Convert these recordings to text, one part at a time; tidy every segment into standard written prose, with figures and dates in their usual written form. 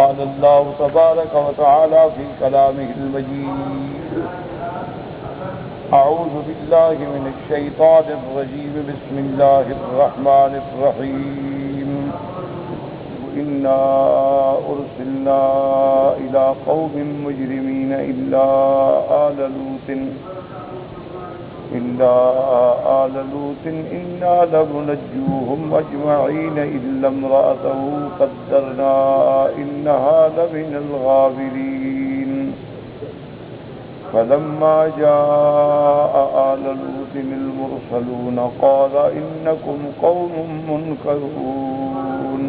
قال الله تبارك وتعالى في كلامه المجيد: أعوذ بالله من الشيطان الرجيم. بسم الله الرحمن الرحيم. إنا أرسلنا إلى قوم مجرمين إلا آل لوط إنا لمنجوهم أجمعين إلا امرأته قدرنا إنها لمن الغابرين. فلما جاء آل لوط المرسلون قال إنكم قوم منكرون.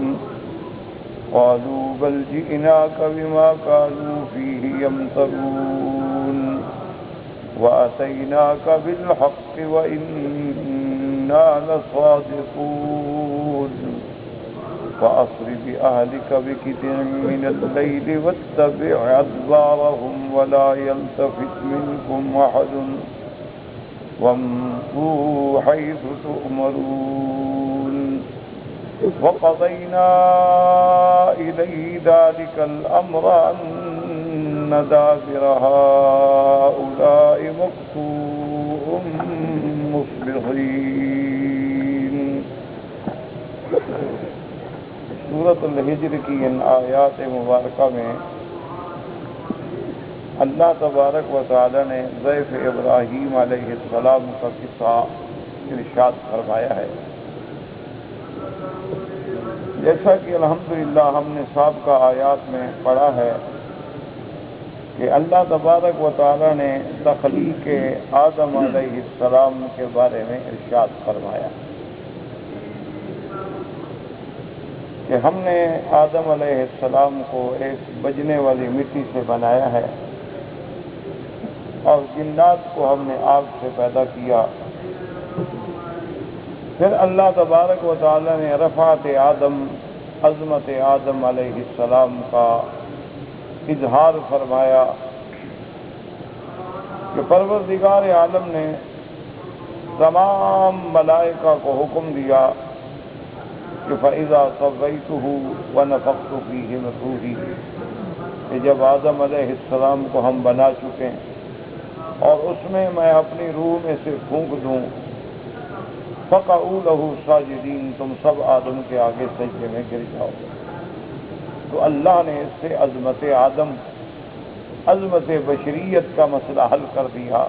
قالوا بل جئناك بما كانوا فيه يمترون وأتيناك بالحق وإنا لصادقون. فأسر بأهلك بقطع من الليل واتبع أدبارهم ولا يلتفت منكم أحد وامضوا حيث تؤمرون. وقضينا إليه ذلك الأمر أن دابر هؤلاء مقطوع مصبحين. سورۃ الحجر کی ان آیات مبارکہ میں اللہ تبارک و تعالی نے ضیف ابراہیم علیہ السلام کا قصہ ارشاد فرمایا ہے. جیسا کہ الحمدللہ ہم نے سابقہ آیات میں پڑھا ہے کہ اللہ تبارک و تعالی نے تخلیق آدم علیہ السلام کے بارے میں ارشاد فرمایا کہ ہم نے آدم علیہ السلام کو ایک بجنے والی مٹی سے بنایا ہے اور جنات کو ہم نے آگ سے پیدا کیا. پھر اللہ تبارک و تعالی نے رفعت آدم، عظمت آدم علیہ السلام کا اظہار فرمایا کہ پروردگار عالم نے تمام ملائکہ کو حکم دیا کہ فَإِذَا صَوَّيْتُهُ وَنَفَخْتُ فِيهِ مِن رُوحِي، کہ جب آدم علیہ السلام کو ہم بنا چکے اور اس میں میں اپنی روح میں سے پھونک دوں، فَقَعُوا لَهُ سَاجِدِينَ، تم سب آدم کے آگے سجدے میں گر جاؤ. تو اللہ نے اس سے عظمت آدم، عظمت بشریت کا مسئلہ حل کر دیا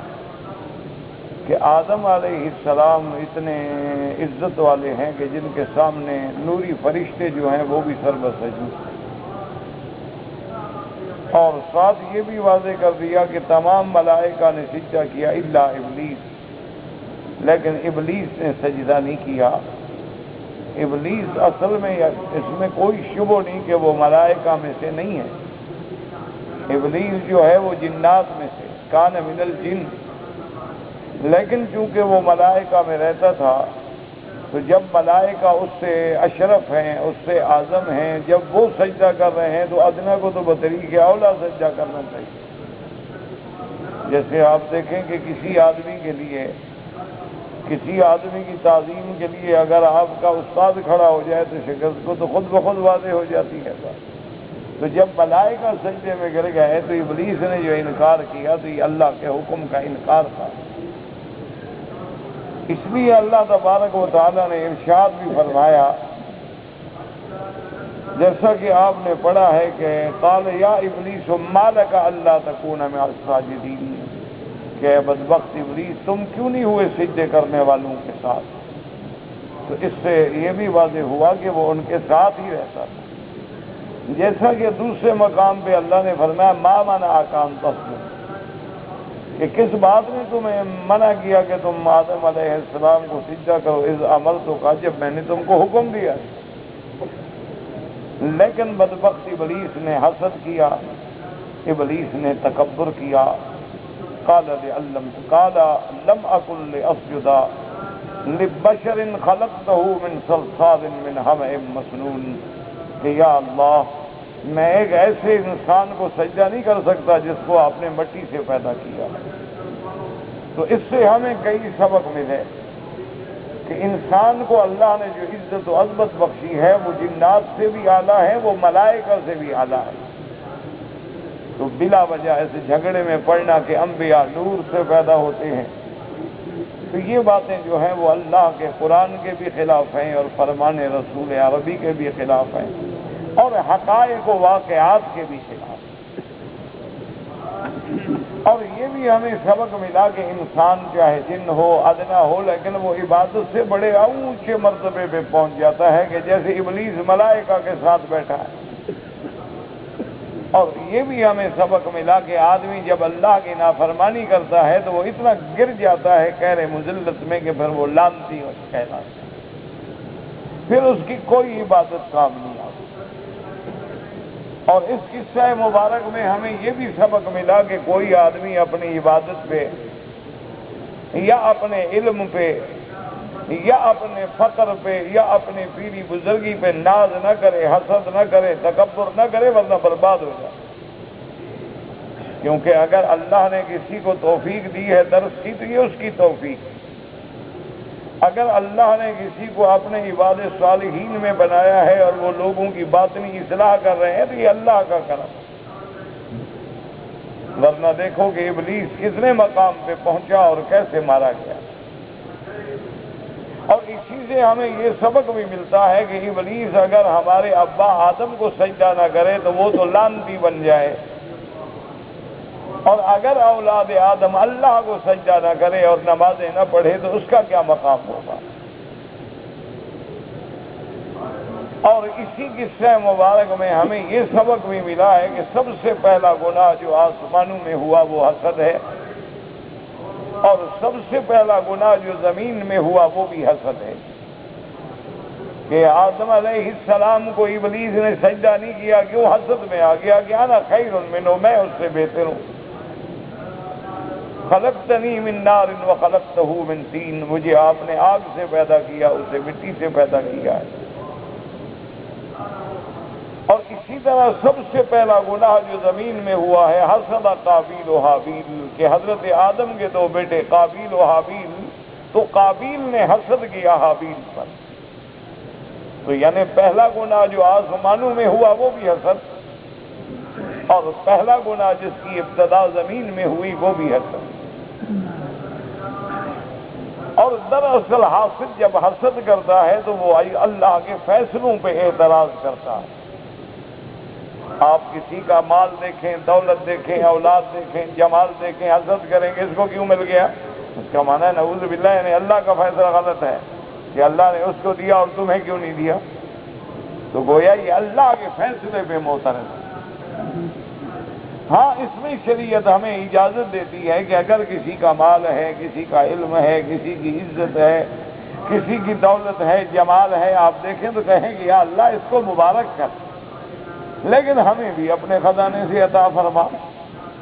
کہ آدم علیہ السلام اتنے عزت والے ہیں کہ جن کے سامنے نوری فرشتے جو ہیں وہ بھی سر بسجود. اور ساتھ یہ بھی واضح کر دیا کہ تمام ملائکہ نے سجدہ کیا الا ابلیس، لیکن ابلیس نے سجدہ نہیں کیا. ابلیس اصل میں اس میں کوئی شبہ نہیں کہ وہ ملائکہ میں سے نہیں ہے. ابلیس جو ہے وہ جنات میں سے، کان من الجن، لیکن چونکہ وہ ملائکہ میں رہتا تھا تو جب ملائکہ اس سے اشرف ہیں، اس سے اعظم ہیں، جب وہ سجدہ کر رہے ہیں تو ادنا کو تو بطریق اولا سجدہ کرنا چاہیے. جیسے آپ دیکھیں کہ کسی آدمی کی تعظیم کے لیے اگر آپ کا استاد کھڑا ہو جائے تو شکست کو تو خود بخود واضح ہو جاتی ہے. تو جب ملائکہ سجدے میں گر گئے تو ابلیس نے جو انکار کیا تو یہ اللہ کے حکم کا انکار تھا. اس لیے اللہ تبارک و تعالی نے ارشاد بھی فرمایا، جیسا کہ آپ نے پڑھا ہے کہ قال یا ابلیس ما لک الا تکون مع الساجدین، کہ بدبخت ابلیس تم کیوں نہیں ہوئے سجدے کرنے والوں کے ساتھ. تو اس سے یہ بھی واضح ہوا کہ وہ ان کے ساتھ ہی رہتا تھا. جیسا کہ دوسرے مقام پہ اللہ نے فرمایا ما منعک ان تسجد، کہ کس بات نے تمہیں منع کیا کہ تم آدم علیہ السلام کو سجدہ کرو، اذ امرتک، جب میں نے تم کو حکم دیا. لیکن بدبخت ابلیس نے حسد کیا، ابلیس نے تکبر کیا. قال لم اکن لاسجد لبشر خلقته من صلصال من حمأ مسنون، کہ یا اللہ میں ایک ایسے انسان کو سجدہ نہیں کر سکتا جس کو آپ نے مٹی سے پیدا کیا. تو اس سے ہمیں کئی سبق ملے کہ کہ انسان کو اللہ نے جو عزت و عظمت بخشی ہے وہ جنات سے بھی اعلیٰ ہے، وہ ملائکہ سے بھی اعلیٰ ہے، تو بلا وجہ ایسے جھگڑے میں پڑنا کہ انبیاء نور سے پیدا ہوتے ہیں، تو یہ باتیں جو ہیں وہ اللہ کے قرآن کے بھی خلاف ہیں اور فرمان رسول عربی کے بھی خلاف ہیں اور حقائق و واقعات کے بھی خلاف ہیں۔ اور یہ بھی ہمیں سبق ملا کہ انسان چاہے جن ہو ادنا ہو لیکن وہ عبادت سے بڑے اونچے مرتبے پہ پہنچ جاتا ہے، کہ جیسے ابلیس ملائکہ کے ساتھ بیٹھا ہے۔ اور یہ بھی ہمیں سبق ملا کہ آدمی جب اللہ کی نافرمانی کرتا ہے تو وہ اتنا گر جاتا ہے کہرے مذلت میں کہ پھر وہ لعنتی کہلاتا ہے، پھر اس کی کوئی عبادت کام نہیں آتی۔ اور اس قصہ مبارک میں ہمیں یہ بھی سبق ملا کہ کوئی آدمی اپنی عبادت پہ یا اپنے علم پہ یا اپنے فقر پہ یا اپنی پیری بزرگی پہ ناز نہ کرے، حسد نہ کرے، تکبر نہ کرے، ورنہ برباد ہو جائے۔ کیونکہ اگر اللہ نے کسی کو توفیق دی ہے درس کی تو یہ اس کی توفیق، اگر اللہ نے کسی کو اپنے عباد صالحین میں بنایا ہے اور وہ لوگوں کی باطنی اصلاح کر رہے ہیں تو یہ اللہ کا کرم، ورنہ دیکھو کہ ابلیس کتنے مقام پہ پہنچا اور کیسے مارا گیا۔ اور اسی سے ہمیں یہ سبق بھی ملتا ہے کہ ابلیس اگر ہمارے ابا آدم کو سجدہ نہ کرے تو وہ تو لعنتی بن جائے، اور اگر اولاد آدم اللہ کو سجدہ نہ کرے اور نمازیں نہ پڑھے تو اس کا کیا مقام ہوگا۔ اور اسی قصہ مبارک میں ہمیں یہ سبق بھی ملا ہے کہ سب سے پہلا گناہ جو آسمانوں میں ہوا وہ حسد ہے، اور سب سے پہلا گناہ جو زمین میں ہوا وہ بھی حسد ہے، کہ آدم علیہ السلام کو ابلیس نے سجدہ نہیں کیا، کیوں؟ حسد میں آ گیا کہ انا خیر منہ، میں اس سے بہتر ہوں، خلقتنی من نار وخلقتہ من طین، مجھے آپ نے آگ سے پیدا کیا، اسے مٹی سے پیدا کیا ہے۔ اور اسی طرح سب سے پہلا گناہ جو زمین میں ہوا ہے حسد قابیل و حابیل، کہ حضرت آدم کے دو بیٹے قابیل و حابیل، تو قابیل نے حسد کیا حابیل پر، تو یعنی پہلا گناہ جو آسمانوں میں ہوا وہ بھی حسد، اور پہلا گناہ جس کی ابتدا زمین میں ہوئی وہ بھی حسد۔ اور دراصل حاسد جب حسد کرتا ہے تو وہ اللہ کے فیصلوں پہ اعتراض کرتا ہے۔ آپ کسی کا مال دیکھیں، دولت دیکھیں، اولاد دیکھیں، جمال دیکھیں، حسد کریں گے اس کو کیوں مل گیا، اس کا معنی ہے نعوذ باللہ یعنی اللہ کا فیصلہ غلط ہے کہ اللہ نے اس کو دیا اور تمہیں کیوں نہیں دیا، تو گویا یہ اللہ کے فیصلے پہ معترض ہے۔ ہاں اس میں شریعت ہمیں اجازت دیتی ہے کہ اگر کسی کا مال ہے، کسی کا علم ہے، کسی کی عزت ہے، کسی کی دولت ہے، جمال ہے، آپ دیکھیں تو کہیں کہ یا اللہ اس کو مبارک کر، لیکن ہمیں بھی اپنے خزانے سے عطا فرما،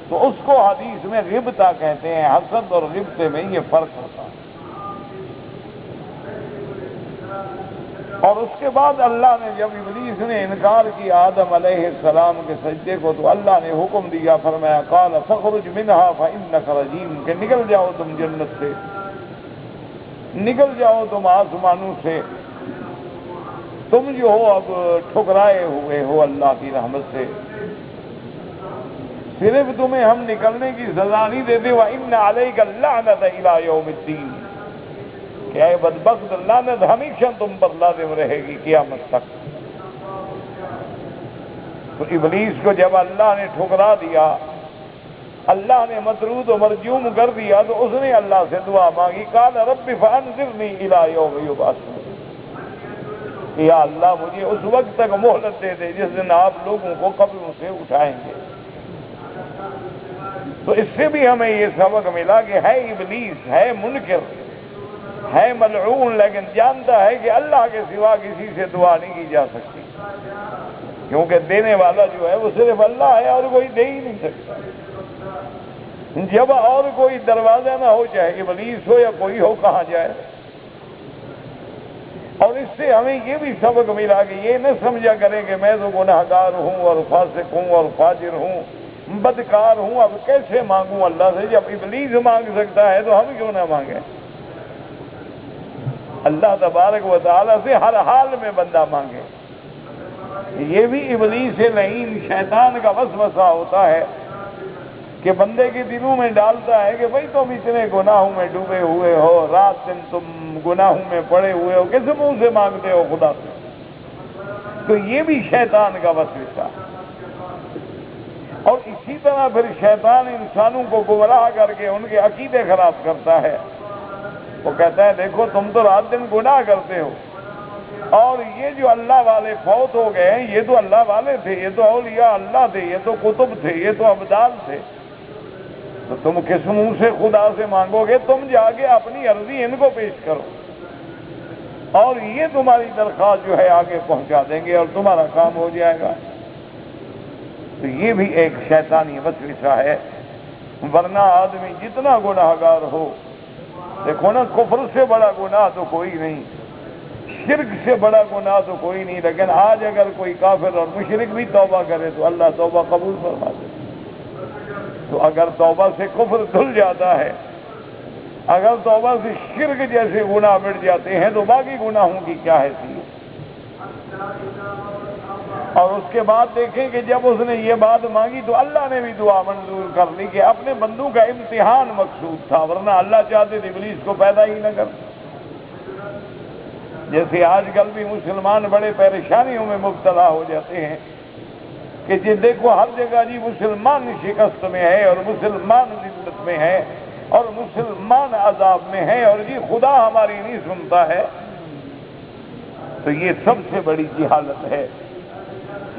تو اس کو حدیث میں غبطہ کہتے ہیں۔ حسد اور غبطے میں یہ فرق ہوتا ہے۔ اور اس کے بعد اللہ نے جب ابلیس نے انکار کیا آدم علیہ السلام کے سجدے کو تو اللہ نے حکم دیا، فرمایا قال فاخرج منها فانک رجیم، کہ نکل جاؤ تم جنت سے، نکل جاؤ تم آسمانوں سے، تم جو ہو اب ٹھکرائے ہوئے ہو اللہ کی رحمت سے، صرف تمہیں ہم نکلنے کی سزا نہیں دیتے، وَإِنَّ عَلَيْكَ اللَّعْنَةَ إِلَىٰ يَوْمِ الدِّينِ، کہ اے بدبخت لعنت ہمیشہ تم پر لازم رہے گی قیامت تک۔ تو ابلیس کو جب اللہ نے ٹھکرا دیا، اللہ نے مطرود و مرجوم کر دیا، تو اس نے اللہ سے دعا مانگی، قال رب فانظرنی الی یوم یبعثون، یا اللہ مجھے اس وقت تک مہلت دے دے جس دن آپ لوگوں کو قبروں سے اٹھائیں گے۔ تو اس سے بھی ہمیں یہ سبق ملا کہ ہے ابلیس، ہے منکر، ہے ملعون، لیکن جانتا ہے کہ اللہ کے سوا کسی سے دعا نہیں کی جا سکتی، کیونکہ دینے والا جو ہے وہ صرف اللہ ہے اور کوئی دے ہی نہیں سکتا۔ جب اور کوئی دروازہ نہ ہو، چاہے ابلیس ہو یا کوئی ہو، کہاں جائے؟ اور اس سے ہمیں یہ بھی سبق ملا کہ یہ نہ سمجھا کریں کہ میں تو گناہگار ہوں اور فاسق ہوں اور فاجر ہوں، بدکار ہوں، اب کیسے مانگوں اللہ سے؟ جب ابلیس مانگ سکتا ہے تو ہم کیوں نہ مانگیں؟ اللہ تبارک و تعالیٰ سے ہر حال میں بندہ مانگے۔ یہ بھی ابلیس لعین شیطان کا وسوسہ ہوتا ہے کہ بندے کے دلوں میں ڈالتا ہے کہ بھائی تم اتنے گناہوں میں ڈوبے ہوئے ہو، رات دن تم گناہوں میں پڑے ہوئے ہو، کس منہ سے مانگتے ہو خدا سے؟ تو یہ بھی شیطان کا وسوسہ۔ اور اسی طرح پھر شیطان انسانوں کو گمراہ کر کے ان کے عقیدے خراب کرتا ہے۔ وہ کہتا ہے دیکھو تم تو رات دن گناہ کرتے ہو، اور یہ جو اللہ والے فوت ہو گئے ہیں یہ تو اللہ والے تھے، یہ تو اولیاء اللہ تھے، یہ تو کتب تھے، یہ تو ابدال تھے، تو تم کس منہ سے خدا سے مانگو گے؟ تم جا کے اپنی عرضی ان کو پیش کرو اور یہ تمہاری درخواست جو ہے آگے پہنچا دیں گے اور تمہارا کام ہو جائے گا۔ تو یہ بھی ایک شیطانی وسوسہ ہے۔ ورنہ آدمی جتنا گناہگار ہو، دیکھو نا، کفر سے بڑا گناہ تو کوئی نہیں، شرک سے بڑا گناہ تو کوئی نہیں، لیکن آج اگر کوئی کافر اور مشرک بھی توبہ کرے تو اللہ توبہ قبول فرما دے۔ تو اگر توبہ سے کفر دھل جاتا ہے، اگر توبہ سے شرک جیسے گناہ مٹ جاتے ہیں تو باقی گناہوں کی کیا حیثیت؟ اور اس کے بعد دیکھیں کہ جب اس نے یہ بات مانگی تو اللہ نے بھی دعا منظور کر لی کہ اپنے بندوں کا امتحان مقصود تھا، ورنہ اللہ چاہتے تھے ابلیس کو پیدا ہی نہ کر۔ جیسے آج کل بھی مسلمان بڑے پریشانیوں میں مبتلا ہو جاتے ہیں کہ جی دیکھو ہر جگہ جی مسلمان شکست میں ہے اور مسلمان ذلت میں ہے اور مسلمان عذاب میں ہے اور جی خدا ہماری نہیں سنتا ہے۔ تو یہ سب سے بڑی جہالت ہے،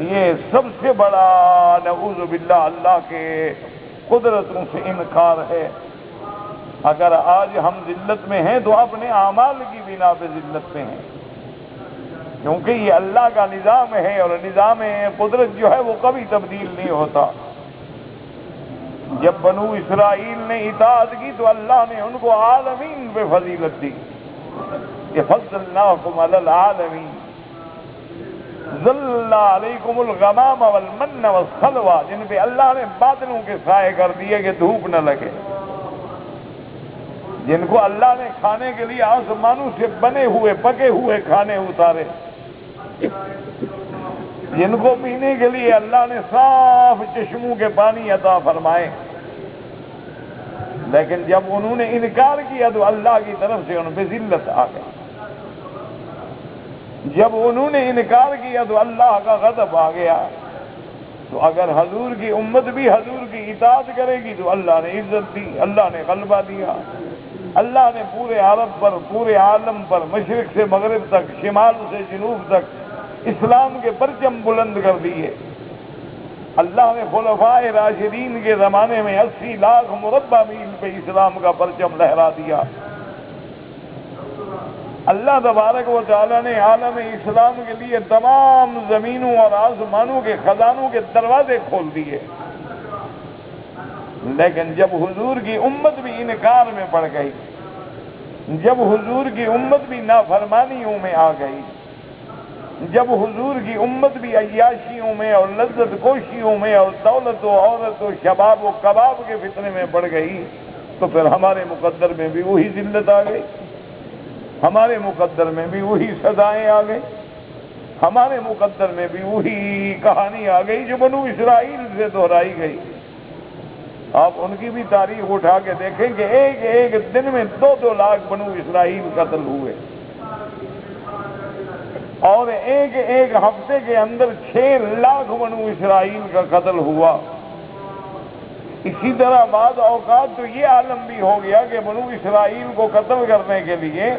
یہ سب سے بڑا نعوذ باللہ اللہ کے قدرتوں سے انکار ہے۔ اگر آج ہم ذلت میں ہیں تو اپنے اعمال کی بنا پہ ذلت میں ہیں، کیونکہ یہ اللہ کا نظام ہے اور نظام قدرت جو ہے وہ کبھی تبدیل نہیں ہوتا۔ جب بنو اسرائیل نے اطاعت کی تو اللہ نے ان کو عالمین پہ فضیلت دی کہ فضلناکم علی العالمین، ظل علیکم الغمام والمن والسلوى، جن پہ اللہ نے بادلوں کے سائے کر دیے کہ دھوپ نہ لگے، جن کو اللہ نے کھانے کے لیے آسمانوں سے بنے ہوئے پکے ہوئے کھانے اتارے، جن کو پینے کے لیے اللہ نے صاف چشموں کے پانی عطا فرمائے، لیکن جب انہوں نے انکار کیا تو اللہ کی طرف سے ان پہ ذلت آ گئی۔ جب انہوں نے انکار کیا تو اللہ کا غضب آ گیا۔ تو اگر حضور کی امت بھی حضور کی اطاعت کرے گی تو اللہ نے عزت دی، اللہ نے غلبہ دیا، اللہ نے پورے عرب پر، پورے عالم پر، مشرق سے مغرب تک، شمال سے جنوب تک اسلام کے پرچم بلند کر دیے۔ اللہ نے خلفاء راشدین کے زمانے میں 80 لاکھ مربع میل پہ اسلام کا پرچم لہرا دیا۔ اللہ تبارک و تعالیٰ نے عالم اسلام کے لیے تمام زمینوں اور آسمانوں کے خزانوں کے دروازے کھول دیے، لیکن جب حضور کی امت بھی انکار میں پڑ گئی، جب حضور کی امت بھی نافرمانیوں میں آ گئی، جب حضور کی امت بھی عیاشیوں میں اور لذت کوشیوں میں اور دولت و عورت و شباب و کباب کے فتنے میں پڑ گئی، تو پھر ہمارے مقدر میں بھی وہی ذلت آ گئی، ہمارے مقدر میں بھی وہی سزائیں آ گئی، ہمارے مقدر میں بھی وہی کہانی آ گئی جو بنو اسرائیل سے دہرائی گئی۔ آپ ان کی بھی تاریخ اٹھا کے دیکھیں کہ ایک ایک دن میں 2-2 لاکھ بنو اسرائیل قتل ہوئے، اور ایک ایک ہفتے کے اندر 6 لاکھ بنو اسرائیل کا قتل ہوا۔ اسی طرح بعض اوقات تو یہ عالم بھی ہو گیا کہ بنو اسرائیل کو قتل کرنے کے لیے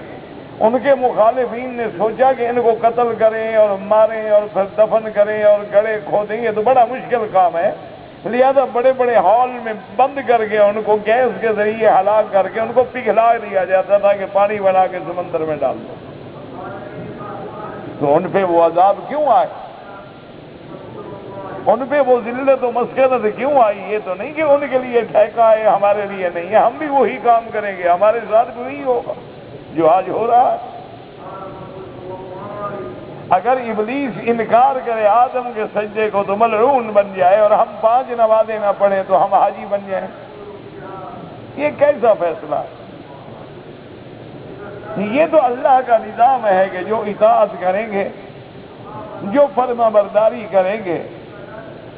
ان کے مخالفین نے سوچا کہ ان کو قتل کریں اور ماریں اور پھر دفن کریں اور گڑھے کھودیں، یہ تو بڑا مشکل کام ہے، لہذا بڑے بڑے ہال میں بند کر کے ان کو گیس کے ذریعے ہلاک کر کے ان کو پگھلا دیا جاتا تھا کہ پانی بنا کے سمندر میں ڈال دو۔ تو ان پہ وہ عذاب کیوں آئے؟ ان پہ وہ ذلت و مسکنت کیوں آئی؟ یہ تو نہیں کہ ان کے لیے ٹھیکہ ہے، ہمارے لیے نہیں ہے، ہم بھی وہی کام کریں گے، ہمارے ساتھ بھی وہی ہوگا جو آج ہو رہا ہے۔ اگر ابلیس انکار کرے آدم کے سجدے کو تو ملعون بن جائے، اور ہم 5 نمازیں نہ پڑھیں تو ہم حاجی بن جائیں، یہ کیسا فیصلہ ہے؟ یہ تو اللہ کا نظام ہے کہ جو اطاعت کریں گے، جو فرما برداری کریں گے،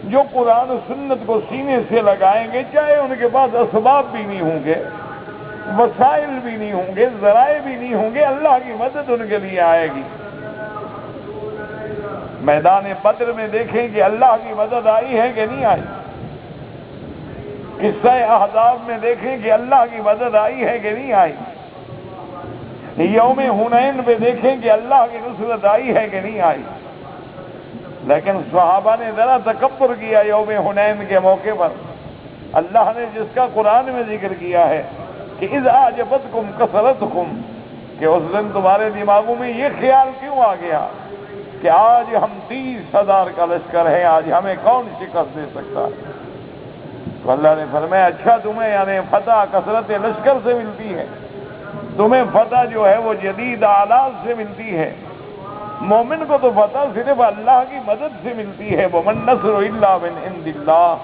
جو قرآن و سنت کو سینے سے لگائیں گے، چاہے ان کے پاس اسباب بھی نہیں ہوں گے، وسائل بھی نہیں ہوں گے، ذرائع بھی نہیں ہوں گے، اللہ کی مدد ان کے لیے آئے گی۔ میدان بدر میں دیکھیں کہ اللہ کی مدد آئی ہے کہ نہیں آئی؟ قصہ احزاب میں دیکھیں کہ اللہ کی مدد آئی ہے کہ نہیں آئی؟ یوم حنین پہ دیکھیں کہ اللہ کی نصرت آئی ہے کہ نہیں آئی؟ لیکن صحابہ نے ذرا تکبر کیا یوم حنین کے موقع پر۔ اللہ نے جس کا قرآن میں ذکر کیا ہے کہ اذ اعجبتکم کثرتکم، کہ اس دن تمہارے دماغوں میں یہ خیال کیوں آ گیا کہ آج ہم 30,000 کا لشکر ہے، آج ہمیں کون شکست دے سکتا ہے؟ تو اللہ نے فرمایا اچھا تمہیں یعنی فتح کثرت لشکر سے ملتی ہے، تمہیں فتح جو ہے وہ جدید آلات سے ملتی ہے۔ مومن کو تو فتح صرف اللہ کی مدد سے ملتی ہے، وَمَن نَّصْرُ إِلَّا مِنْ عِندِ اللَّهِ،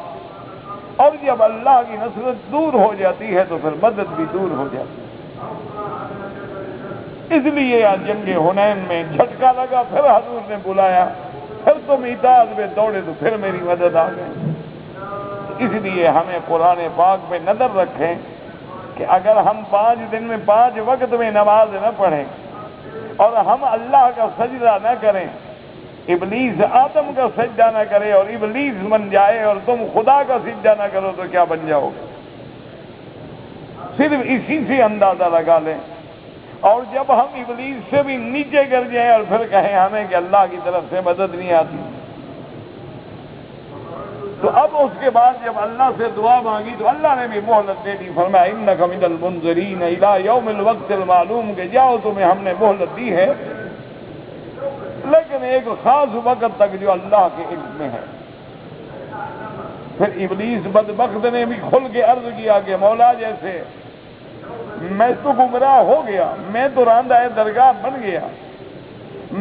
اور جب اللہ کی نصرت دور ہو جاتی ہے تو پھر مدد بھی دور ہو جاتی ہے۔ اس لیے آج جنگ حنین میں جھٹکا لگا، پھر حضور نے بلایا، پھر تم اطاعت میں دوڑے تو پھر میری مدد آ گئی۔ اس لیے ہمیں قرآن پاک میں نظر رکھیں کہ اگر ہم 5 دن میں 5 وقت میں نماز نہ پڑھیں اور ہم اللہ کا سجدہ نہ کریں، ابلیس آدم کا سجدہ نہ کرے اور ابلیس بن جائے اور تم خدا کا سجدہ نہ کرو تو کیا بن جاؤ گے؟ صرف اسی سے اندازہ لگا لیں۔ اور جب ہم ابلیس سے بھی نیچے گر جائیں اور پھر کہیں ہمیں کہ اللہ کی طرف سے مدد نہیں آتی، تو اب اس کے بعد جب اللہ سے دعا مانگی تو اللہ نے بھی مہلت دے دی، فرمایا انک من المنذرین الی یوم الوقت المعلوم، کہ جاؤ تمہیں ہم نے مہلت دی ہے لیکن ایک خاص وقت تک جو اللہ کے علم میں ہے۔ پھر ابلیس بدبخت نے بھی کھل کے عرض کیا کہ مولا جیسے میں تو گمراہ ہو گیا، میں تو راندہ درگاہ بن گیا،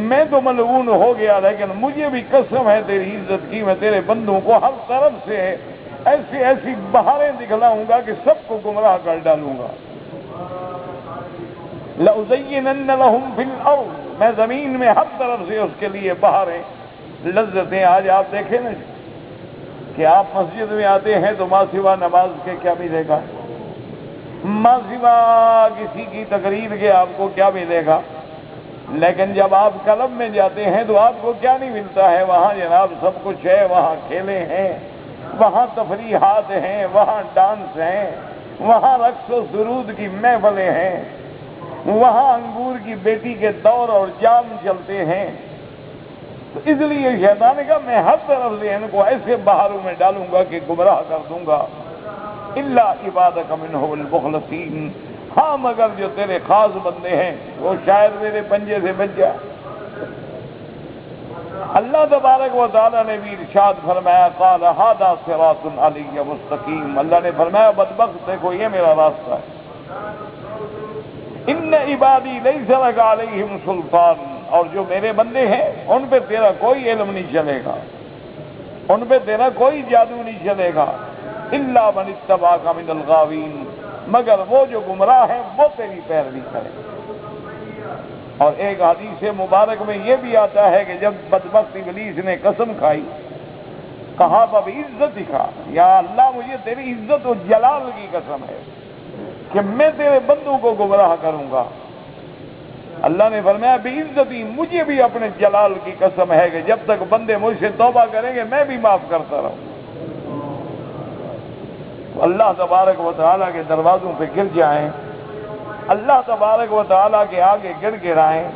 میں تو ملعون ہو گیا، لیکن مجھے بھی قسم ہے تیری عزت کی، میں تیرے بندوں کو ہر طرف سے ایسی ایسی بہاریں دکھلاؤں گا کہ سب کو گمراہ کر ڈالوں گا۔ لَأُزَيِّنَنَّ لَهُمْ فِي الْأَرْضِ، میں زمین میں ہر طرف سے اس کے لیے بہاریں، لذتیں۔ آج آپ دیکھیں نا کہ آپ مسجد میں آتے ہیں تو ماں سوا نماز کے کیا ملے گا، ماں سوا کسی کی تقریر کے آپ کو کیا ملے گا، لیکن جب آپ کلب میں جاتے ہیں تو آپ کو کیا نہیں ملتا ہے؟ وہاں جناب سب کچھ ہے، وہاں کھیلے ہیں، وہاں تفریحات ہیں، وہاں ڈانس ہیں، وہاں رقص و سرود کی محفلیں ہیں، وہاں انگور کی بیٹی کے دور اور جام چلتے ہیں۔ تو اس لیے شیطان نے کہا میں ہر طرف سے ان کو ایسے بہاروں میں ڈالوں گا کہ گمراہ کر دوں گا، الا عبادک منہم المخلصین، ہاں مگر جو تیرے خاص بندے ہیں وہ شاید میرے پنجے سے بچ جائے۔ اللہ تبارک و تعالیٰ نے بھی ارشاد فرمایا قال ھذا صراط علی مستقیم، اللہ نے فرمایا بدبخت دیکھو یہ میرا راستہ ہے۔ ان عبادی لیس لک علیہم سلطان، اور جو میرے بندے ہیں ان پہ تیرا کوئی علم نہیں چلے گا، ان پہ تیرا کوئی جادو نہیں چلے گا، الا من اتبعک من الغاوین، مگر وہ جو گمراہ ہیں وہ تیری پیروی کریں۔ اور ایک حدیث مبارک میں یہ بھی آتا ہے کہ جب بدبخت ابلیس نے قسم کھائی، کہا بعزت دکھا، یا اللہ مجھے تیری عزت و جلال کی قسم ہے کہ میں تیرے بندوں کو گمراہ کروں گا۔ اللہ نے فرمایا بعزتی، مجھے بھی اپنے جلال کی قسم ہے کہ جب تک بندے مجھ سے توبہ کریں گے میں بھی معاف کرتا رہوں۔ اللہ تبارک و تعالیٰ کے دروازوں پہ گر جائیں، اللہ تبارک و تعالیٰ کے آگے گر گرائیں،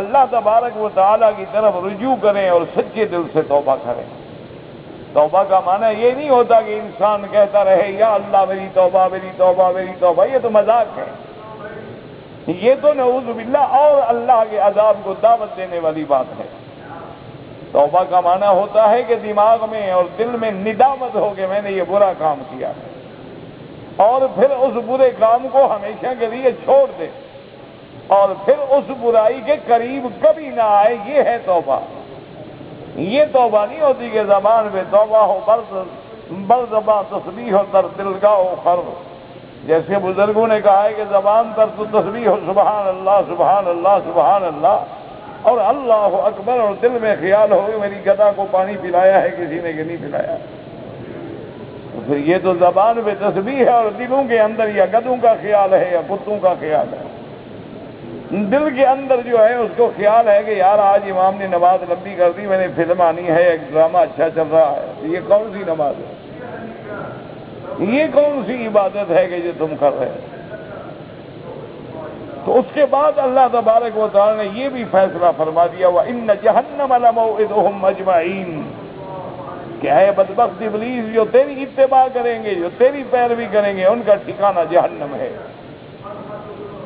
اللہ تبارک و تعالیٰ کی طرف رجوع کریں اور سچے دل سے توبہ کریں۔ توبہ کا معنی یہ نہیں ہوتا کہ انسان کہتا رہے یا اللہ میری توبہ میری توبہ میری توبہ، یہ تو مذاق ہے، یہ تو نعوذ باللہ اور اللہ کے عذاب کو دعوت دینے والی بات ہے۔ توبہ کا معنی ہوتا ہے کہ دماغ میں اور دل میں ندامت ہو کہ میں نے یہ برا کام کیا ہے، اور پھر اس برے کام کو ہمیشہ کے لیے چھوڑ دے اور پھر اس برائی کے قریب کبھی نہ آئے، یہ ہے توبہ۔ یہ توبہ نہیں ہوتی کہ زبان پہ توبہ ہو بر زباں تسبیح ہو در دلگاہ ہو خرو، جیسے بزرگوں نے کہا ہے کہ زبان پر تو تسبیح ہو سبحان اللہ سبحان اللہ سبحان اللہ اور اللہ اکبر، اور دل میں خیال ہو کہ میری گدھا کو پانی پلایا ہے کسی نے کہ نہیں پلایا، تو پھر یہ تو زبان پہ تسبیح ہے اور دلوں کے اندر یا گدھوں کا خیال ہے یا کتوں کا خیال ہے۔ دل کے اندر جو ہے اس کو خیال ہے کہ یار آج امام نے نماز لمبی کر دی، میں نے فلم آنی ہے، ایک ڈرامہ اچھا چل رہا ہے، یہ کون سی نماز ہے، یہ کون سی عبادت ہے کہ جو تم کر رہے ہو؟ تو اس کے بعد اللہ تبارک و تعالی نے یہ بھی فیصلہ فرما دیا وَإِنَّ جَهَنَّمَ لَمَوْعِدُهُمْ أَجْمَعِينَ کہ اے بدبخت ابلیس، جو تیری اتباع کریں گے، جو تیری پیروی کریں گے، ان کا ٹھکانہ جہنم ہے،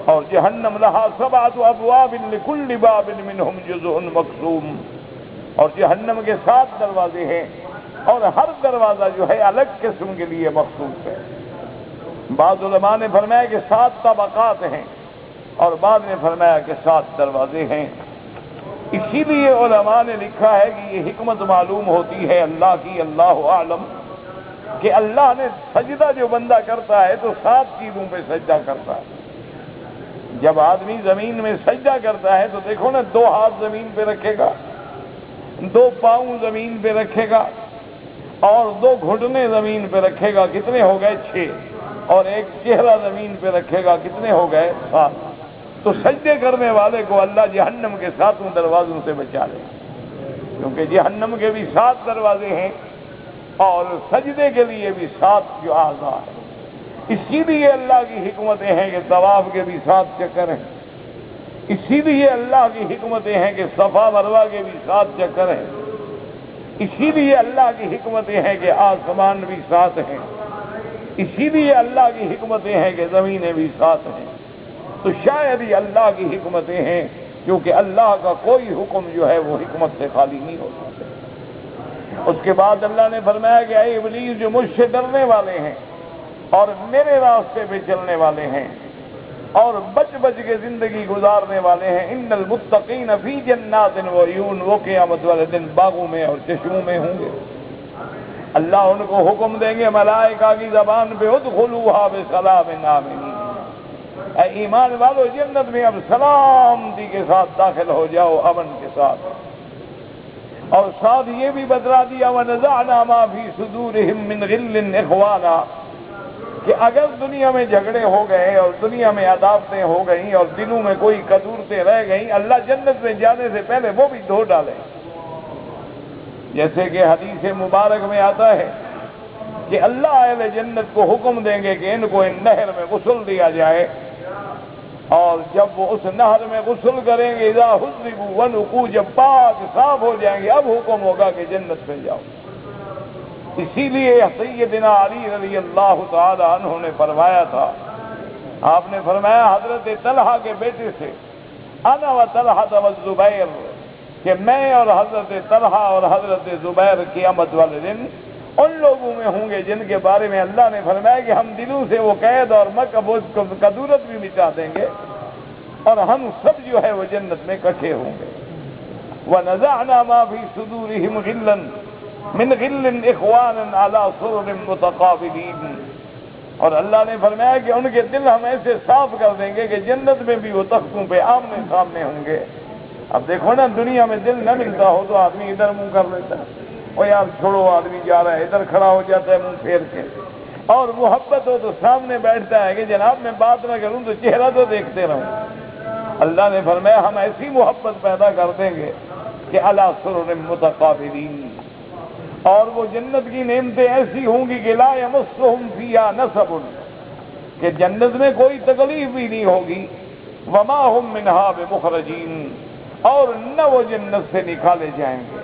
اور جہنم لہا 7 ابواب لکل باب منہم جزء مقسوم، اور جہنم کے 7 دروازے ہیں اور ہر دروازہ جو ہے الگ قسم کے لیے مخصوص ہے۔ بعض علماء نے فرمایا کہ 7 طبقات ہیں اور بعض نے فرمایا کہ 7 دروازے ہیں۔ اسی لیے علماء نے لکھا ہے کہ یہ حکمت معلوم ہوتی ہے اللہ کی، اللہ اعلم، کہ اللہ نے سجدہ جو بندہ کرتا ہے تو 7 چیزوں پہ سجدہ کرتا ہے۔ جب آدمی زمین میں سجدہ کرتا ہے تو دیکھو نا، 2 ہاتھ زمین پہ رکھے گا، 2 پاؤں زمین پہ رکھے گا اور 2 گھٹنے زمین پہ رکھے گا، کتنے ہو گئے 6، اور ایک چہرہ زمین پہ رکھے گا، کتنے ہو گئے 7۔ تو سجدے کرنے والے کو اللہ جہنم کے 7 دروازوں سے بچا لے، کیونکہ جہنم کے بھی 7 دروازے ہیں اور سجدے کے لیے بھی 7 جو اعضاء ہیں۔ اسی لیے اللہ کی حکمتیں ہیں کہ طواف کے بھی 7 چکر ہیں، اسی لیے اللہ کی حکمتیں ہیں کہ صفا مروہ کے بھی 7 چکر ہیں، اسی لیے اللہ کی حکمتیں ہیں کہ آسمان بھی 7 ہیں، اسی لیے اللہ کی حکمتیں ہیں کہ زمینیں بھی 7 ہیں۔ تو شاید ہی اللہ کی حکمتیں ہیں، کیونکہ اللہ کا کوئی حکم جو ہے وہ حکمت سے خالی نہیں ہو سکتا۔ اس کے بعد اللہ نے فرمایا کہ اے ابلیس، جو مجھ سے ڈرنے والے ہیں اور میرے راستے پہ چلنے والے ہیں اور بچ بچ کے زندگی گزارنے والے ہیں، ان المتقین فی جنات وعیون، وہ قیامت والے دن باغوں میں اور چشموں میں ہوں گے۔ اللہ ان کو حکم دیں گے ملائکہ کی زبان پہ، ادخلوها بسلام آمنین، اے ایمان والو جنت میں اب سلامتی کے ساتھ داخل ہو جاؤ، امن کے ساتھ۔ اور ساتھ یہ بھی بتلا دیا وَنَزَعْنَا مَا فِي صُدُورِهِم مِّن غِلٍّ إِخْوَانًا کہ اگر دنیا میں جھگڑے ہو گئے اور دنیا میں عداوتیں ہو گئیں اور دلوں میں کوئی قدورتیں رہ گئیں، اللہ جنت میں جانے سے پہلے وہ بھی دھو ڈالے۔ جیسے کہ حدیث مبارک میں آتا ہے کہ اللہ اہل جنت کو حکم دیں گے کہ ان کو ان نہر میں غسل دیا جائے، اور جب وہ اس نہر میں غسل کریں گے، اذا حذبوا ونقوا، جب پاک صاف ہو جائیں گے، اب حکم ہوگا کہ جنت میں جاؤ۔ اسی لیے سیدنا علی رضی اللہ تعالی عنہ نے فرمایا تھا، آپ نے فرمایا حضرت طلحہ کے بیٹے سے، انا و طلحہ والزبیر، کہ میں اور حضرت طلحہ اور حضرت زبیر قیامت والے دن ان لوگوں میں ہوں گے جن کے بارے میں اللہ نے فرمایا کہ ہم دلوں سے وہ قید اور قدورت بھی مٹا دیں گے اور ہم سب جو ہے وہ جنت میں اکٹھے ہوں گے۔ وَنَزَعْنَا مَا فِي صُدُورِهِمْ غِلًّا مِّنْ غِلٍّ إِخْوَانًا عَلَىٰ سُرُرٍ مُّتَقَابِلِينَ، اور اللہ نے فرمایا کہ ان کے دل ہم ایسے صاف کر دیں گے کہ جنت میں بھی وہ تختوں پہ آمنے سامنے ہوں گے۔ اب دیکھو نا، دنیا میں دل نہ ملتا ہو تو آدمی ادھر منہ کر لیتا ہے، او یار چھوڑو، آدمی جا رہا ہے، ادھر کھڑا ہو جاتا ہے منہ پھیر کے، اور محبت ہو تو سامنے بیٹھتا ہے کہ جناب میں بات نہ کروں تو چہرہ تو دیکھتے رہوں۔ اللہ نے فرمایا ہم ایسی محبت پیدا کر دیں گے کہ علی سرر متقابلین، اور وہ جنت کی نعمتیں ایسی ہوں گی کہ لا یمسہم فیہا نصب، کہ جنت میں کوئی تکلیف بھی نہیں ہوگی، وما ہم منہا بمخرجین، اور نہ وہ جنت سے نکالے جائیں گے،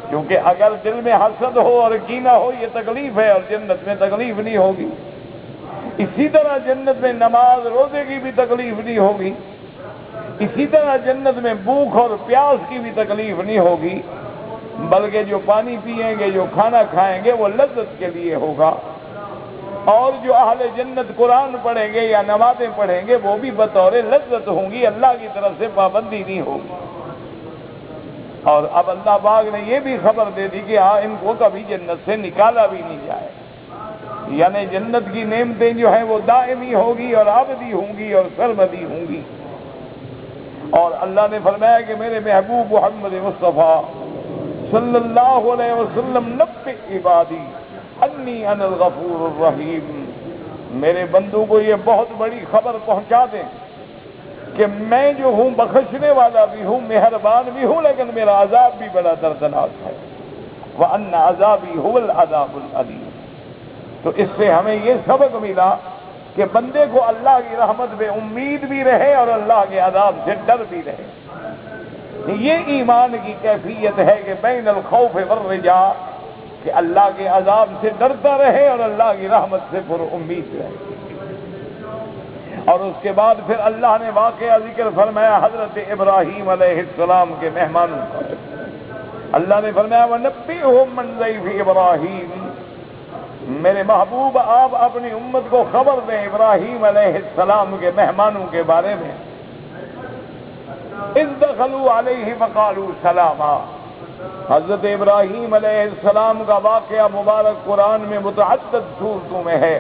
کیونکہ اگر دل میں حسد ہو اور کینہ ہو یہ تکلیف ہے، اور جنت میں تکلیف نہیں ہوگی۔ اسی طرح جنت میں نماز روزے کی بھی تکلیف نہیں ہوگی، اسی طرح جنت میں بھوک اور پیاس کی بھی تکلیف نہیں ہوگی، بلکہ جو پانی پیئیں گے، جو کھانا کھائیں گے وہ لذت کے لیے ہوگا، اور جو اہل جنت قرآن پڑھیں گے یا نمازیں پڑھیں گے وہ بھی بطور لذت ہوں گی، اللہ کی طرف سے پابندی نہیں ہوگی۔ اور اب اللہ پاک نے یہ بھی خبر دے دی کہ ہاں ان کو کبھی جنت سے نکالا بھی نہیں جائے۔ یعنی جنت کی نعمتیں جو ہیں وہ دائمی ہوگی اور ابدی ہوں گی اور سرمدی ہوں گی۔ اور اللہ نے فرمایا کہ میرے محبوب محمد مصطفیٰ صلی اللہ علیہ وسلم نبئ عبادی انی انا الغفور الرحیم، میرے بندوں کو یہ بہت بڑی خبر پہنچا دیں کہ میں جو ہوں بخشنے والا بھی ہوں، مہربان بھی ہوں، لیکن میرا عذاب بھی بڑا دردناک ہے۔ وَأَنَّ عَذَابِي هُوَ الْعَذَابُ الْأَلِيمُ۔ تو اس سے ہمیں یہ سبق ملا کہ بندے کو اللہ کی رحمت پہ امید بھی رہے اور اللہ کے عذاب سے ڈر بھی رہے۔ یہ ایمان کی کیفیت ہے کہ بین الخوف والرجاء، کہ اللہ کے عذاب سے ڈرتا رہے اور اللہ کی رحمت سے پر امید رہے۔ اور اس کے بعد پھر اللہ نے واقعہ ذکر فرمایا حضرت ابراہیم علیہ السلام کے مہمانوں کا۔ اللہ نے فرمایا وَنَبِّئْهُم مِّن ضَيْفِ إِبْرَاهِيمَ، میرے محبوب آپ اپنی امت کو خبر دیں ابراہیم علیہ السلام کے مہمانوں کے بارے میں۔ اذ دخلوا علیہ فقالوا سلاما، حضرت ابراہیم علیہ السلام کا واقعہ مبارک قرآن میں متعدد صورتوں میں ہے۔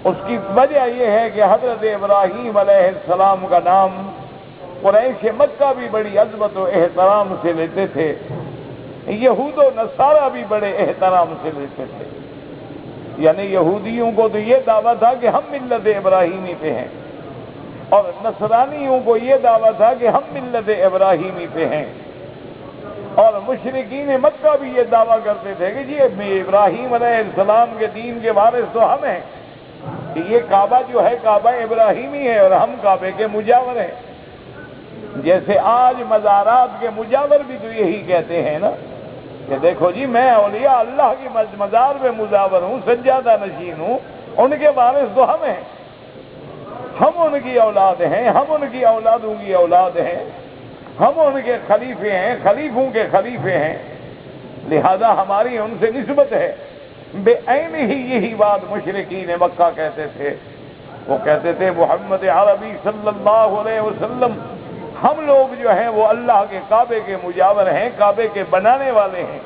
اس کی وجہ یہ ہے کہ حضرت ابراہیم علیہ السلام کا نام قریش مکہ بھی بڑی عظمت و احترام سے لیتے تھے، یہود و نصارہ بھی بڑے احترام سے لیتے تھے۔ یعنی یہودیوں کو تو یہ دعویٰ تھا کہ ہم ملت ابراہیمی پہ ہیں، اور نصرانیوں کو یہ دعویٰ تھا کہ ہم ملت ابراہیمی پہ ہیں، اور مشرکین مکہ بھی یہ دعویٰ کرتے تھے کہ جی ابراہیم علیہ السلام کے دین کے وارث تو ہم ہیں، کہ یہ کعبہ جو ہے کعبہ ابراہیمی ہے اور ہم کعبے کے مجاور ہیں۔ جیسے آج مزارات کے مجاور بھی تو یہی کہتے ہیں نا کہ دیکھو جی میں اولیاء اللہ کی مزار میں مجاور ہوں، سجادہ نشین ہوں، ان کے وارث تو ہم ہیں، ہم ان کی اولاد ہیں، ہم ان کی اولادوں کی اولاد ہیں، ہم ان کے خلیفے ہیں، خلیفوں کے خلیفے ہیں، لہذا ہماری ان سے نسبت ہے۔ بے عین ہی یہی بات مشرکین مکہ کہتے تھے۔ وہ کہتے تھے محمد عربی صلی اللہ علیہ وسلم ہم لوگ جو ہیں وہ اللہ کے کعبے کے مجاور ہیں، کعبے کے بنانے والے ہیں،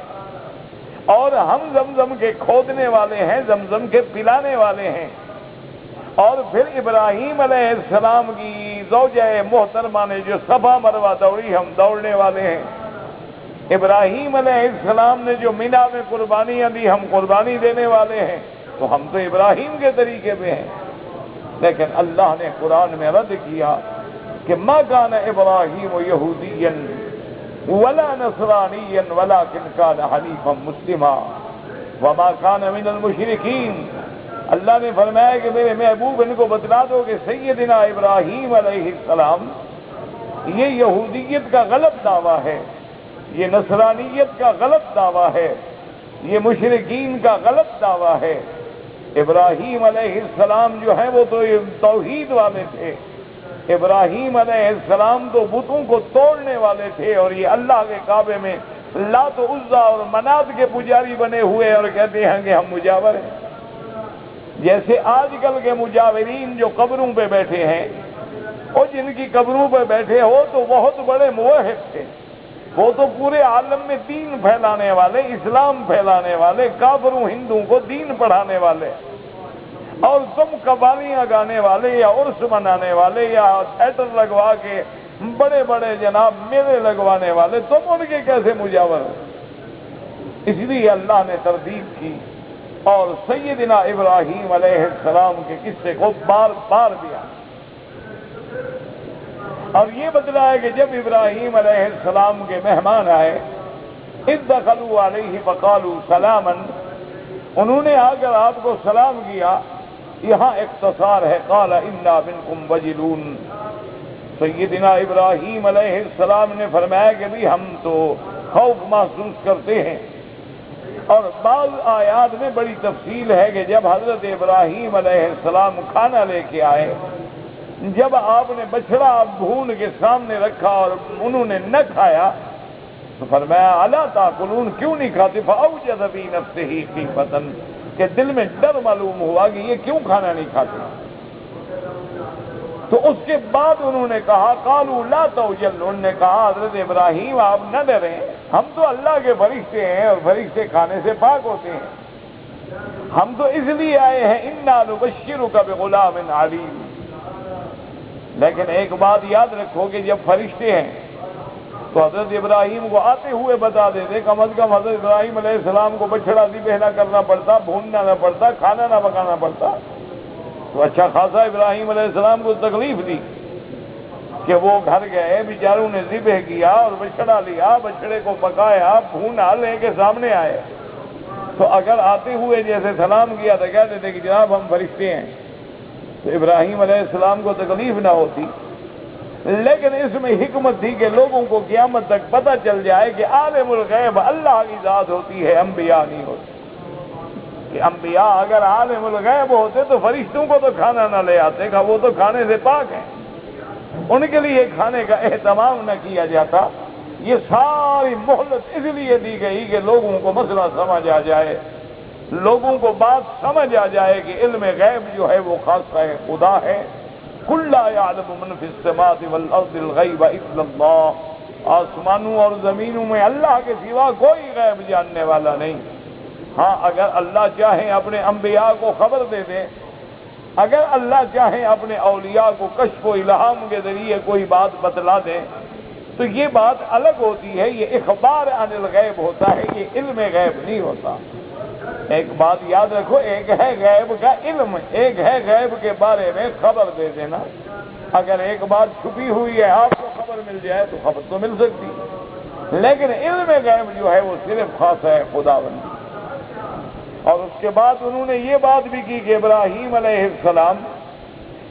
اور ہم زمزم کے کھودنے والے ہیں، زمزم کے پلانے والے ہیں۔ اور پھر ابراہیم علیہ السلام کی زوجہ محترمہ نے جو صفا مروہ دوڑی ہم دوڑنے والے ہیں، ابراہیم علیہ السلام نے جو مینا میں قربانیاں دی ہم قربانی دینے والے ہیں، تو ہم تو ابراہیم کے طریقے پہ ہیں۔ لیکن اللہ نے قرآن میں رد کیا کہ ما کان ابراہیم یہودیا ولا نصرانیا ولکن کان حنیفا مسلما وما کان من المشرکین۔ اللہ نے فرمایا کہ میرے محبوب ان کو بتلا دو کہ سیدنا ابراہیم علیہ السلام یہ یہودیت کا غلط دعویٰ ہے، یہ نصرانیت کا غلط دعویٰ ہے، یہ مشرکین کا غلط دعویٰ ہے۔ ابراہیم علیہ السلام جو ہیں وہ تو توحید والے تھے، ابراہیم علیہ السلام تو بتوں کو توڑنے والے تھے، اور یہ اللہ کے کعبے میں لات و عزا اور منات کے پجاری بنے ہوئے اور کہتے ہیں کہ ہم مجاور ہیں۔ جیسے آج کل کے مجاورین جو قبروں پہ بیٹھے ہیں، اور جن کی قبروں پہ بیٹھے ہو تو بہت بڑے موحد تھے، وہ تو پورے عالم میں دین پھیلانے والے، اسلام پھیلانے والے، کافروں ہندوؤں کو دین پڑھانے والے، اور تم قوالیاں گانے والے یا عرس منانے والے یا تھیٹر لگوا کے بڑے بڑے جناب میلے لگوانے والے، تم ان کے کیسے مجاور ہو؟ اس لیے اللہ نے تردید کی اور سیدنا ابراہیم علیہ السلام کے قصے کو بار بار دیا، اور یہ بتلایا کہ جب ابراہیم علیہ السلام کے مہمان آئے، اذ دخلوا علیہ فقالوا سلاما، انہوں نے آ کر آپ کو سلام کیا۔ یہاں اختصار ہے قال انا منکم وجلون، سیدنا ابراہیم علیہ السلام نے فرمایا کہ بھی ہم تو خوف محسوس کرتے ہیں۔ اور بعض آیات میں بڑی تفصیل ہے کہ جب حضرت ابراہیم علیہ السلام کھانا لے کے آئے، جب آپ نے بچڑا بھون کے سامنے رکھا اور انہوں نے نہ کھایا تو فرمایا الا تاکلون، کیوں نہیں کھاتے؟ فاوجس فی نفسہ خیفۃ، کہ دل میں ڈر معلوم ہوا کہ یہ کیوں کھانا نہیں کھاتے۔ تو اس کے بعد انہوں نے کہا قالوا لا توجل، انہوں نے کہا حضرت ابراہیم آپ نہ ڈریں، ہم تو اللہ کے فرشتے ہیں اور فرشتے کھانے سے پاک ہوتے ہیں۔ ہم تو اس لیے آئے ہیں انا نبشرک بغلام علیم. لیکن ایک بات یاد رکھو کہ جب فرشتے ہیں تو حضرت ابراہیم کو آتے ہوئے بتا دیتے، کم از کم حضرت ابراہیم علیہ السلام کو بچڑا ذبح نہ کرنا پڑتا، بھوننا نہ پڑتا، کھانا نہ پکانا پڑتا. تو اچھا خاصا ابراہیم علیہ السلام کو تکلیف دی کہ وہ گھر گئے، بیچاروں نے ذبح کیا اور بچڑا لیا، بچڑے کو پکایا، بھونا، لے کے سامنے آئے. تو اگر آتے ہوئے جیسے سلام کیا تو کہتے تھے کہ جناب ہم فرشتے ہیں، تو ابراہیم علیہ السلام کو تکلیف نہ ہوتی. لیکن اس میں حکمت تھی کہ لوگوں کو قیامت تک پتہ چل جائے کہ عالم الغیب اللہ کی ذات ہوتی ہے، انبیاء نہیں ہوتی. کہ انبیاء اگر عالم الغیب ہوتے تو فرشتوں کو تو کھانا نہ لے آتے، کہ وہ تو کھانے سے پاک ہیں، ان کے لیے کھانے کا اہتمام نہ کیا جاتا. یہ ساری مہلت اس لیے دی گئی کہ لوگوں کو مسئلہ سمجھ آ جائے، لوگوں کو بات سمجھ آ جائے کہ علم غیب جو ہے وہ خاصہ ہے خدا ہے. قل لا يعلم من في السماوات والارض الغیب الا اللہ. آسمانوں اور زمینوں میں اللہ کے سوا کوئی غیب جاننے والا نہیں. ہاں اگر اللہ چاہے اپنے انبیاء کو خبر دے دے، اگر اللہ چاہے اپنے اولیاء کو کشف و الہام کے ذریعے کوئی بات بتلا دے تو یہ بات الگ ہوتی ہے، یہ اخبار عن الغیب ہوتا ہے، یہ علم غیب نہیں ہوتا. ایک بات یاد رکھو، ایک ہے غیب کا علم، ایک ہے غیب کے بارے میں خبر دے دینا. اگر ایک بات چھپی ہوئی ہے آپ کو خبر مل جائے تو خبر تو مل سکتی، لیکن علم غیب جو ہے وہ صرف خاص ہے خداوندی. اور اس کے بعد انہوں نے یہ بات بھی کی کہ ابراہیم علیہ السلام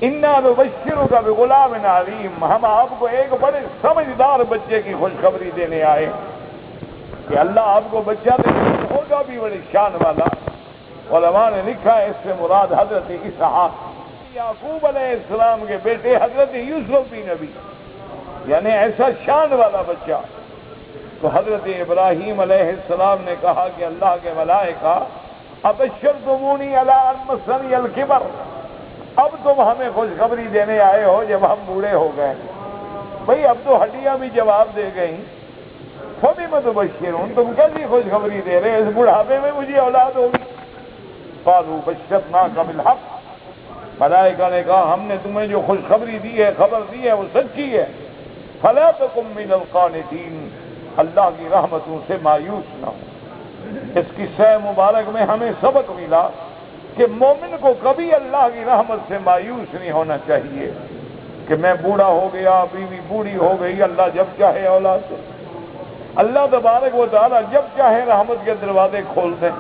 انا نبشرک بغلام علیم، ہم آپ کو ایک بڑے سمجھدار بچے کی خوشخبری دینے آئے کہ اللہ آپ کو بچہ دے ہوگا بھی بڑی شان والا. علماء نے لکھا ہے اس سے مراد حضرت اسحاق، یعقوب علیہ السلام کے بیٹے حضرت یوسف بھی نبی، یعنی ایسا شان والا بچہ. تو حضرت ابراہیم علیہ السلام نے کہا کہ اللہ کے ملائکہ ابشرتمونی علی ان مسنی الکبر، اب تم ہمیں خوشخبری دینے آئے ہو جب ہم بوڑھے ہو گئے. بھئی اب تو ہڈیاں بھی جواب دے گئیں. فبم تبشرون، تم کیسی خوشخبری دے رہے، اس بڑھاپے میں مجھے اولاد ہوگی. قالوا بشرناک بالحق، ملائکہ نے کہا ہم نے تمہیں جو خوشخبری دی ہے، خبر دی ہے، وہ سچی ہے. فلا تکن من القانطین، اللہ کی رحمتوں سے مایوس نہ ہو. اس قصہ مبارک میں ہمیں سبق ملا کہ مومن کو کبھی اللہ کی رحمت سے مایوس نہیں ہونا چاہیے کہ میں بوڑھا ہو گیا، بیوی بوڑھی ہو گئی، اللہ جب چاہے اولاد دے. اللہ تبارک و تعالیٰ جب چاہے رحمت کے دروازے کھول دیں.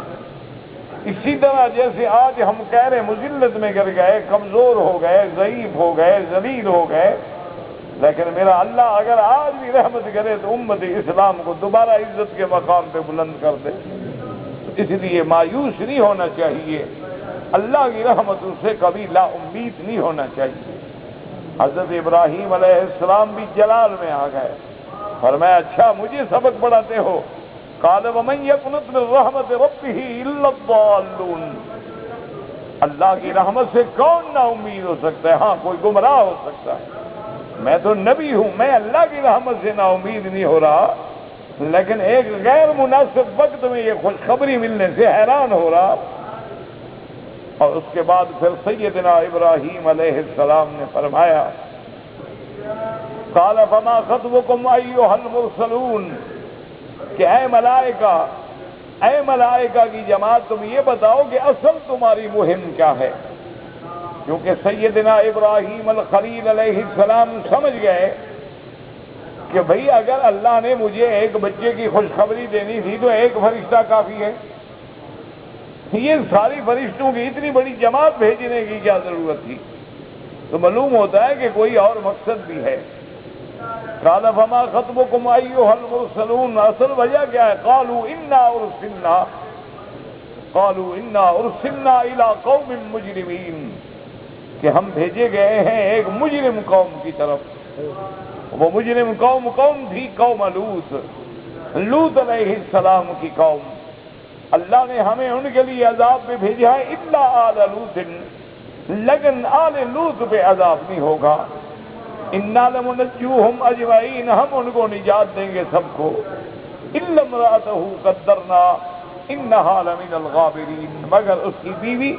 اسی طرح جیسے آج ہم کہہ رہے مذلت میں گر گئے، کمزور ہو گئے، ضعیف ہو گئے، ذلیل ہو گئے، لیکن میرا اللہ اگر آج بھی رحمت کرے تو امت اسلام کو دوبارہ عزت کے مقام پہ بلند کر دے. اس لیے مایوس نہیں ہونا چاہیے، اللہ کی رحمتوں سے کبھی لا امید نہیں ہونا چاہیے. حضرت ابراہیم علیہ السلام بھی جلال میں آ گئے، فرمایا اچھا مجھے سبق پڑھاتے ہو. قال ومن يقنط من رحمت ربه الا الضالون، اللہ کی رحمت سے کون نا امید ہو سکتا ہے؟ ہاں کوئی گمراہ ہو سکتا ہے. میں تو نبی ہوں، میں اللہ کی رحمت سے نا امید نہیں ہو رہا، لیکن ایک غیر مناسب وقت میں یہ خوشخبری ملنے سے حیران ہو رہا. اور اس کے بعد پھر سیدنا ابراہیم علیہ السلام نے فرمایا قال فما خطبكم ایھا المرسلون، کہ اے ملائکہ کی جماعت تم یہ بتاؤ کہ اصل تمہاری مہم کیا ہے. کیونکہ سیدنا ابراہیم الخلیل علیہ السلام سمجھ گئے کہ بھئی اگر اللہ نے مجھے ایک بچے کی خوشخبری دینی تھی تو ایک فرشتہ کافی ہے، یہ ساری فرشتوں کی اتنی بڑی جماعت بھیجنے کی کیا ضرورت تھی؟ تو معلوم ہوتا ہے کہ کوئی اور مقصد بھی ہے. قال فما خطبكم ایھا المرسلون، اصل وجہ کیا ہے؟ قالوا انا ارسلنا الى قوم مجرمین، کہ ہم بھیجے گئے ہیں ایک مجرم قوم کی طرف. وہ مجرم قوم تھی قوم لوط علیہ السلام کی قوم. اللہ نے ہمیں ان کے لیے عذاب پہ بھیجا ہے الا آل لوط، لیکن آل لوط پہ عذاب نہیں ہوگا. انا لمنجوہم اجمعین، ہم ان کو نجات دیں گے سب کو. الا امرأتہ قدرنا، انہا لمن الغابرین، مگر اس کی بیوی،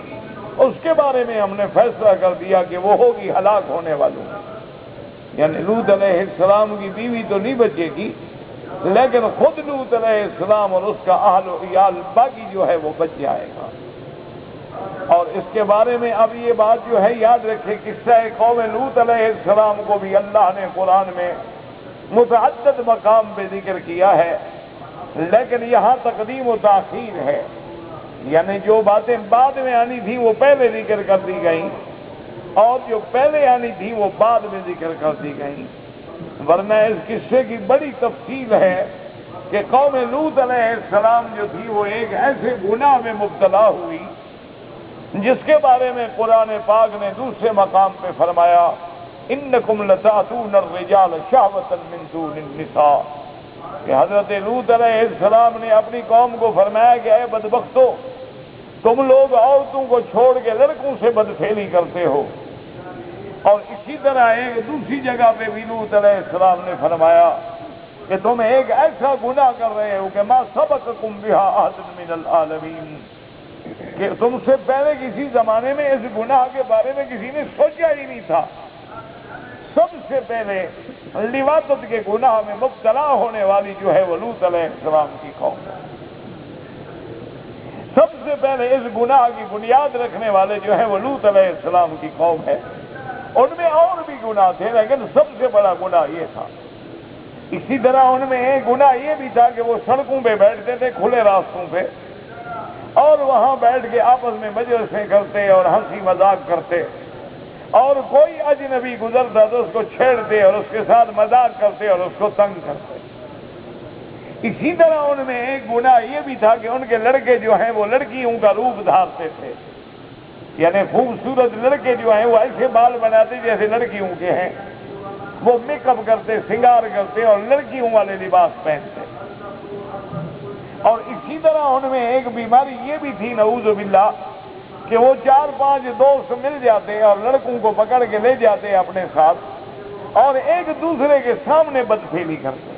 اس کے بارے میں ہم نے فیصلہ کر دیا کہ وہ ہوگی ہلاک ہونے والوں میں۔ یعنی لوط علیہ السلام کی بیوی تو نہیں بچے گی، لیکن خود لوط علیہ السلام اور اس کا اہل و عیال باقی جو ہے وہ بچ جائے گا۔ اور اس کے بارے میں اب یہ بات جو ہے یاد رکھے، قصہ قوم لوط علیہ السلام کو بھی اللہ نے قرآن میں متعدد مقام پہ ذکر کیا ہے، لیکن یہاں تقدیم و تاخیر ہے، یعنی جو باتیں بعد میں آنی تھی وہ پہلے ذکر کر دی گئیں، اور جو پہلے آنی تھی وہ بعد میں ذکر کر دی گئیں، ورنہ اس قصے کی بڑی تفصیل ہے کہ قوم لوط علیہ السلام جو تھی وہ ایک ایسے گناہ میں مبتلا ہوئی جس کے بارے میں قرآن پاک نے دوسرے مقام پہ فرمایا انکم لتاتون الرجال شہوۃ من دون النساء، کہ حضرت لوط علیہ السلام نے اپنی قوم کو فرمایا کہ اے بدبختو، تم لوگ عورتوں کو چھوڑ کے لڑکوں سے بدفعلی کرتے ہو۔ اور اسی طرح ایک دوسری جگہ پہ بھی لوط علیہ السلام نے فرمایا کہ تم ایک ایسا گناہ کر رہے ہو کہ ما سبقکم بہا احد من العالمین، کہ تم سے پہلے کسی زمانے میں اس گناہ کے بارے میں کسی نے سوچا ہی نہیں تھا۔ سب سے پہلے لواطت کے گناہ میں مبتلا ہونے والی جو ہے وہ لوط علیہ السلام کی قوم ہے۔ سب سے پہلے اس گناہ کی بنیاد رکھنے والے جو ہے وہ لوط علیہ السلام کی قوم ہے۔ ان میں اور بھی گناہ تھے، لیکن سب سے بڑا گناہ یہ تھا۔ اسی طرح ان میں ایک گناہ یہ بھی تھا کہ وہ سڑکوں پہ بیٹھتے تھے، کھلے راستوں پہ، اور وہاں بیٹھ کے آپس میں مجلسیں کرتے اور ہنسی مذاق کرتے، اور کوئی اجنبی گزرتا تو اس کو چھیڑتے اور اس کے ساتھ مذاق کرتے اور اس کو تنگ کرتے۔ اسی طرح ان میں ایک گناہ یہ بھی تھا کہ ان کے لڑکے جو ہیں وہ لڑکیوں کا روپ دھارتے تھے، یعنی خوبصورت لڑکے جو ہیں وہ ایسے بال بناتے جیسے لڑکیوں کے ہیں، وہ میک اپ کرتے، سنگار کرتے اور لڑکیوں والے لباس پہنتے۔ اور اسی طرح ان میں ایک بیماری یہ بھی تھی نعوذ باللہ کہ وہ 4-5 دوست مل جاتے اور لڑکوں کو پکڑ کے لے جاتے اپنے ساتھ اور ایک دوسرے کے سامنے بدفعلی کرتے،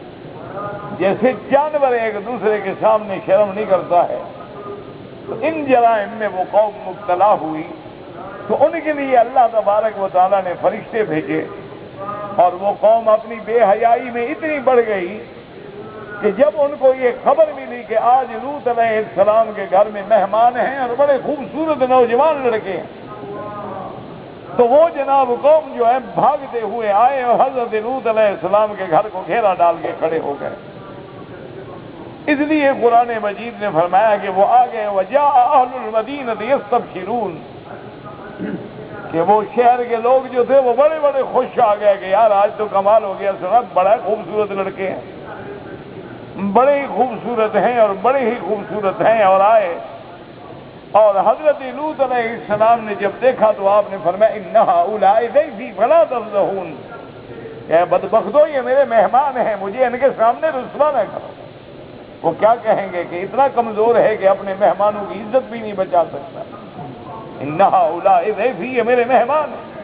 جیسے جانور ایک دوسرے کے سامنے شرم نہیں کرتا ہے۔ تو ان جرائم میں وہ قوم مبتلا ہوئی، تو ان کے لیے اللہ تبارک و تعالیٰ نے فرشتے بھیجے، اور وہ قوم اپنی بے حیائی میں اتنی بڑھ گئی کہ جب ان کو یہ خبر ملی کہ آج لوط علیہ السلام کے گھر میں مہمان ہیں اور بڑے خوبصورت نوجوان لڑکے ہیں، تو وہ جناب قوم جو ہے بھاگتے ہوئے آئے اور حضرت لوط علیہ السلام کے گھر کو گھیرا ڈال کے کھڑے ہو گئے۔ اس لیے قرآن مجید نے فرمایا کہ وہ آ گئے وجاء اہل المدینۃ یستبشرون، کہ وہ شہر کے لوگ جو تھے وہ بڑے بڑے خوش آ گئے کہ یار آج تو کمال ہو گیا، سنا بڑا خوبصورت لڑکے ہیں، بڑے ہی خوبصورت ہیں اور بڑے ہی خوبصورت ہیں، اور آئے۔ اور حضرت لوط علیہ السلام نے جب دیکھا تو آپ نے فرمایا ان ہؤلاء ضیفی فلا تفضحون، کہ بدبختو یہ میرے مہمان ہیں، مجھے ان کے سامنے رسوا نہ کرو۔ وہ کیا کہیں گے کہ اتنا کمزور ہے کہ اپنے مہمانوں کی عزت بھی نہیں بچا سکتا۔ ان ہؤلاء ضیفی، یہ میرے مہمان ہیں،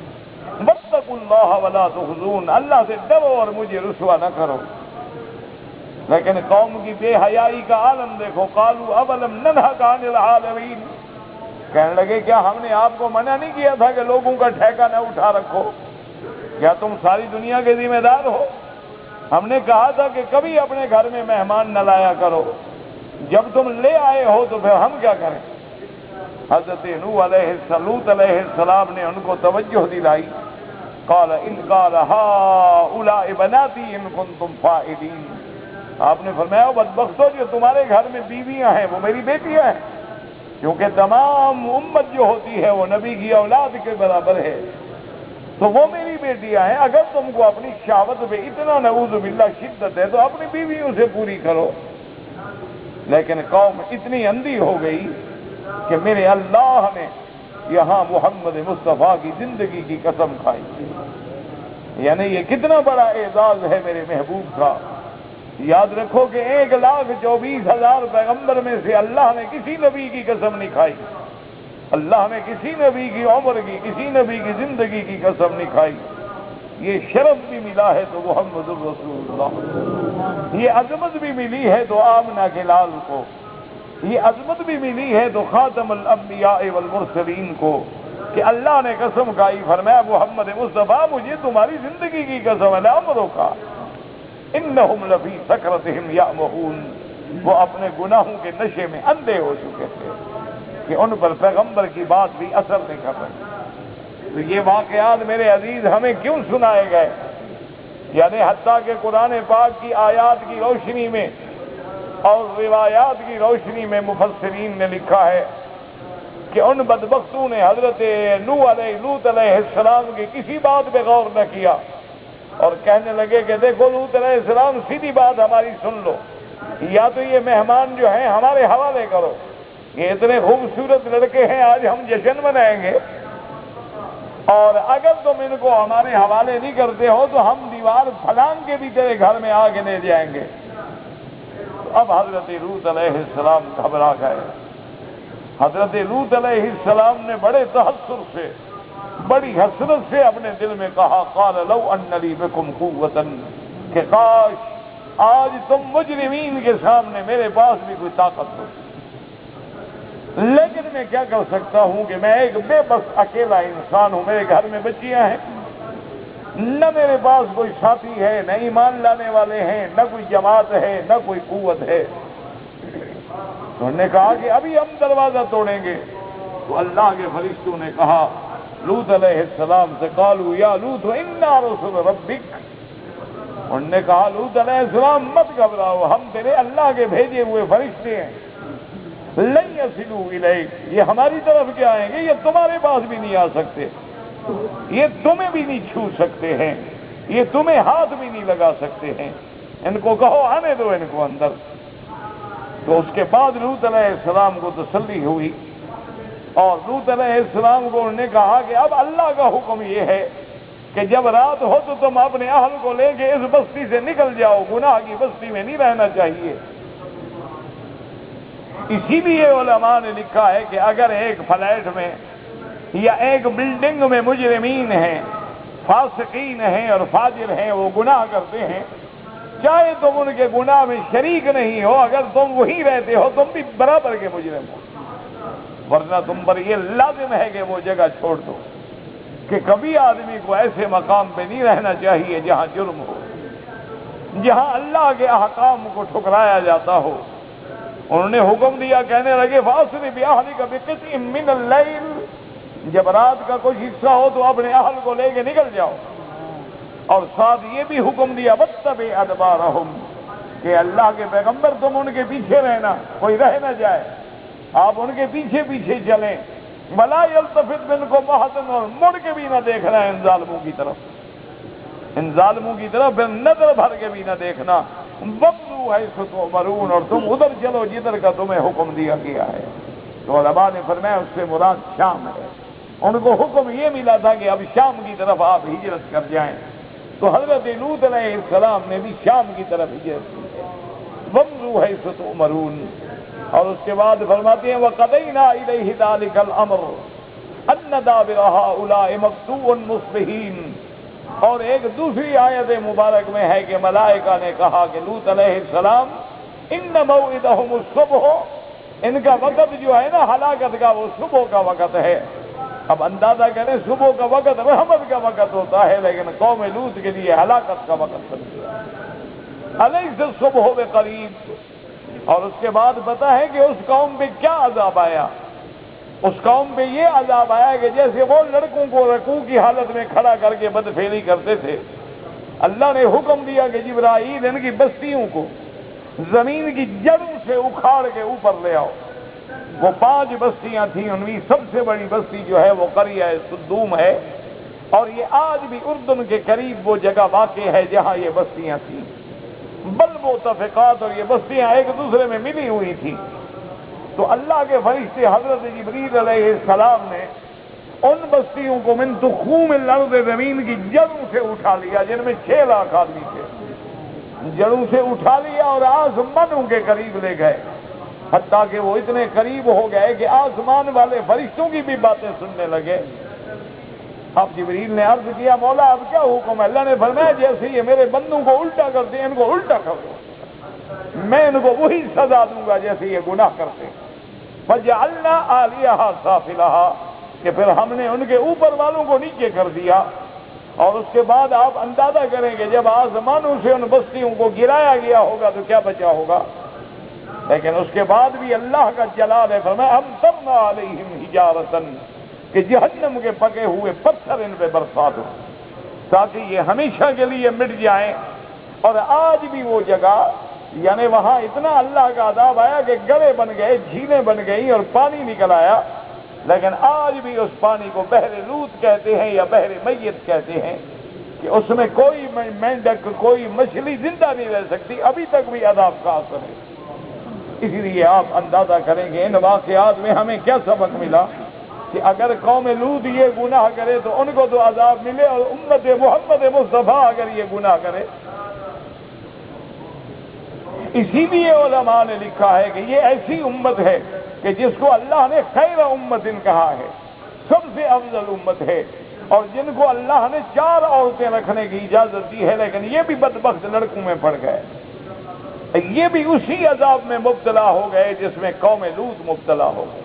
واتقوا اللہ ولا تخزون، اللہ سے ڈرو اور مجھے رسوا نہ کرو۔ لیکن قوم کی بے حیائی کا عالم دیکھو، قالوا اولم ننہک عن العالمین، کہنے لگے کیا ہم نے آپ کو منع نہیں کیا تھا کہ لوگوں کا ٹھیکہ نہ اٹھا رکھو؟ کیا تم ساری دنیا کے ذمہ دار ہو؟ ہم نے کہا تھا کہ کبھی اپنے گھر میں مہمان نہ لایا کرو، جب تم لے آئے ہو تو پھر ہم کیا کریں؟ حضرت لوط علیہ السلام نے ان کو توجہ دلائی، قال ان قال هؤلاء بناتی ان کنتم فاعلین، آپ نے فرمایا بدبختو جو تمہارے گھر میں بیویاں ہیں وہ میری بیٹیاں ہیں، کیونکہ تمام امت جو ہوتی ہے وہ نبی کی اولاد کے برابر ہے، تو وہ میری بیٹیاں ہیں۔ اگر تم کو اپنی شہوت پہ اتنا نعوذ باللہ شدت ہے تو اپنی بیویوں سے پوری کرو۔ لیکن قوم اتنی اندھی ہو گئی کہ میرے اللہ نے یہاں محمد مصطفیٰ کی زندگی کی قسم کھائی، یعنی یہ کتنا بڑا اعزاز ہے میرے محبوب کا۔ یاد رکھو کہ 1,24,000 پیغمبر میں سے اللہ نے کسی نبی کی قسم نہیں کھائی، اللہ نے کسی نبی کی عمر کی، کسی نبی کی زندگی کی قسم نہیں کھائی۔ یہ شرف بھی ملا ہے تو محمد الرسول اللہ، یہ عظمت بھی ملی ہے تو آمنہ کے لال کو، یہ عظمت بھی ملی ہے تو خاتم الانبیاء والمرسلین کو کہ اللہ نے قسم کھائی، فرمایا محمد مصطفیٰ مجھے تمہاری زندگی کی قسم ہے لعمرک کا انہم لفی سکرتہم یعمہون، وہ اپنے گناہوں کے نشے میں اندھے ہو چکے تھے کہ ان پر پیغمبر کی بات بھی اثر نہیں کر رہی۔ تو یہ واقعات میرے عزیز ہمیں کیوں سنائے گئے؟ یعنی حتیٰ کہ قرآن پاک کی آیات کی روشنی میں اور روایات کی روشنی میں مفسرین نے لکھا ہے کہ ان بدبختوں نے حضرت لوط علیہ السلام کی کسی بات پہ غور نہ کیا اور کہنے لگے کہ دیکھو لوط علیہ السلام سیدھی بات ہماری سن لو، یا تو یہ مہمان جو ہیں ہمارے حوالے کرو، یہ اتنے خوبصورت لڑکے ہیں آج ہم جشن منائیں گے، اور اگر تم ان کو ہمارے حوالے نہیں کرتے ہو تو ہم دیوار پھلانگ کے بھی تیرے گھر میں آ کے لے جائیں گے۔ اب حضرت لوط علیہ السلام گھبرا گئے۔ حضرت لوط علیہ السلام نے بڑے تحسر سے، بڑی حسرت سے اپنے دل میں کہا قال لو ان لی بکم قوۃ، کہ کاش آج تم مجرمین کے سامنے میرے پاس بھی کوئی طاقت ہو، لیکن میں کیا کر سکتا ہوں کہ میں ایک بے بس اکیلا انسان ہوں، میرے گھر میں بچیاں ہیں، نہ میرے پاس کوئی ساتھی ہے، نہ ایمان لانے والے ہیں، نہ کوئی جماعت ہے، نہ کوئی قوت ہے۔ تو انہوں نے کہا کہ ابھی ہم دروازہ توڑیں گے۔ تو اللہ کے فرشتوں نے کہا لوط علیہ السلام سے قالوا یا لوط انا رسل ربک، انہوں نے کہا لوط علیہ السلام مت گھبراؤ، ہم تیرے اللہ کے بھیجے ہوئے فرشتے ہیں، لن یصلوا الیک، یہ ہماری طرف کیا آئیں گے، یہ تمہارے پاس بھی نہیں آ سکتے، یہ تمہیں بھی نہیں چھو سکتے ہیں، یہ تمہیں ہاتھ بھی نہیں لگا سکتے ہیں، ان کو کہو آنے دو ان کو اندر۔ تو اس کے بعد لوط علیہ السلام کو تسلی ہوئی، اور لوط علیہ السلام کو انہوں نے کہا کہ اب اللہ کا حکم یہ ہے کہ جب رات ہو تو تم اپنے اہل کو لے کے اس بستی سے نکل جاؤ، گناہ کی بستی میں نہیں رہنا چاہیے۔ اسی لیے علماء نے لکھا ہے کہ اگر ایک فلیٹ میں یا ایک بلڈنگ میں مجرمین ہیں، فاسقین ہیں اور فاجر ہیں، وہ گناہ کرتے ہیں، چاہے تم ان کے گناہ میں شریک نہیں ہو، اگر تم وہیں رہتے ہو تم بھی برابر کے مجرم ہو، ورنہ تم پر یہ لازم ہے کہ وہ جگہ چھوڑ دو، کہ کبھی آدمی کو ایسے مقام پہ نہیں رہنا چاہیے جہاں جرم ہو، جہاں اللہ کے احکام کو ٹھکرایا جاتا ہو۔ انہوں نے حکم دیا، کہنے لگے فاصر بأہلک بقطع من اللیل، جب رات کا کچھ حصہ ہو تو اپنے اہل کو لے کے نکل جاؤ، اور ساتھ یہ بھی حکم دیا واتبع ادبارہم، کہ اللہ کے پیغمبر تم ان کے پیچھے رہنا، کوئی رہ نہ جائے، آپ ان کے پیچھے پیچھے چلیں، ولا یلتفت منکم احد، اور مڑ کے بھی نہ دیکھنا ان ظالموں کی طرف، ان ظالموں کی طرف نظر بھر کے بھی نہ دیکھنا، وَامْضُوا حَيْثُ تُؤْمَرُونَ، اور تم ادھر چلو جدھر کا تمہیں حکم دیا گیا ہے۔ تو علماء نے فرمایا اس سے مراد شام ہے، ان کو حکم یہ ملا تھا کہ اب شام کی طرف آپ ہجرت کر جائیں، تو حضرت لوط علیہ السلام نے بھی شام کی طرف ہجرت کی ہے، وَامْضُوا حَيْثُ تُؤْمَرُونَ۔ اور اس کے بعد فرماتے ہیں وَقَضَيْنَا إِلَيْهِ ذَلِكَ الْأَمْرُ أَنَّ دَابِرَ هَؤُلَاءِ مَقْطُوعٌ مُصْبِحِينَ۔ اور ایک دوسری آیت مبارک میں ہے کہ ملائکہ نے کہا کہ لوط علیہ السلام ان موعدہم الصبح، ان کا وقت جو ہے نا ہلاکت کا وہ صبح کا وقت ہے۔ اب اندازہ کریں صبح کا وقت رحمت کا وقت ہوتا ہے، لیکن قوم لوط کے لیے ہلاکت کا وقت بن گیا۔ الیس الصبح بقریب، اور اس کے بعد پتہ ہے کہ اس قوم پہ کیا عذاب آیا؟ اس قوم پہ یہ عذاب آیا کہ جیسے وہ لڑکوں کو رکوع کی حالت میں کھڑا کر کے بدفعلی کرتے تھے، اللہ نے حکم دیا کہ جبرائیل ان کی بستیوں کو زمین کی جڑوں سے اکھاڑ کے اوپر لے آؤ۔ وہ 5 بستیاں تھیں، ان میں سب سے بڑی بستی جو ہے وہ قریہ سدوم ہے، اور یہ آج بھی اردن کے قریب وہ جگہ واقع ہے جہاں یہ بستیاں تھیں، بل متفقات، اور یہ بستیاں ایک دوسرے میں ملی ہوئی تھیں۔ تو اللہ کے فرشتے حضرت جبریل علیہ السلام نے ان بستیوں کو من تخوم الارض، زمین کی جڑوں سے اٹھا لیا، جن میں 6 لاکھ آدمی تھے، جڑوں سے اٹھا لیا اور آسمانوں کے قریب لے گئے، حتیٰ کہ وہ اتنے قریب ہو گئے کہ آسمان والے فرشتوں کی بھی باتیں سننے لگے۔ اب جبریل نے عرض کیا مولا اب کیا حکم ہے؟ اللہ نے فرمایا جیسے یہ میرے بندوں کو الٹا کرتے ہیں ان کو الٹا کر دو، میں ان کو وہی سزا دوں گا جیسے یہ گناہ کرتے ہیں۔ فجعلنا عالیہا سافلہا، کہ پھر ہم نے ان کے اوپر والوں کو نیچے کر دیا، اور اس کے بعد آپ اندازہ کریں کہ جب آسمانوں سے ان بستیوں کو گرایا گیا ہوگا تو کیا بچا ہوگا۔ لیکن اس کے بعد بھی اللہ کا جلال ہے، فرمایا امطرنا علیہم حجارۃ، کہ جہنم کے پکے ہوئے پتھر ان پہ برسات ہو تاکہ یہ ہمیشہ کے لیے مٹ جائیں۔ اور آج بھی وہ جگہ، یعنی وہاں اتنا اللہ کا عذاب آیا کہ گڑھے بن گئے، جھیلیں بن گئی اور پانی نکل آیا، لیکن آج بھی اس پانی کو بحر لوط کہتے ہیں یا بحر میت کہتے ہیں، کہ اس میں کوئی مینڈک، کوئی مچھلی زندہ نہیں رہ سکتی، ابھی تک بھی عذاب کا اثر ہے۔ اس لیے آپ اندازہ کریں گے ان واقعات میں ہمیں کیا سبق ملا، کہ اگر قوم لوط یہ گناہ کرے تو ان کو تو عذاب ملے، اور امت محمد مصطفیٰ اگر یہ گناہ کرے۔ اسی لیے علماء نے لکھا ہے کہ یہ ایسی امت ہے کہ جس کو اللہ نے خیر امت کہا ہے، سب سے افضل امت ہے، اور جن کو اللہ نے 4 عورتیں رکھنے کی اجازت دی ہے، لیکن یہ بھی بدبخت لڑکوں میں پڑ گئے، یہ بھی اسی عذاب میں مبتلا ہو گئے جس میں قوم لوط مبتلا ہو گئے۔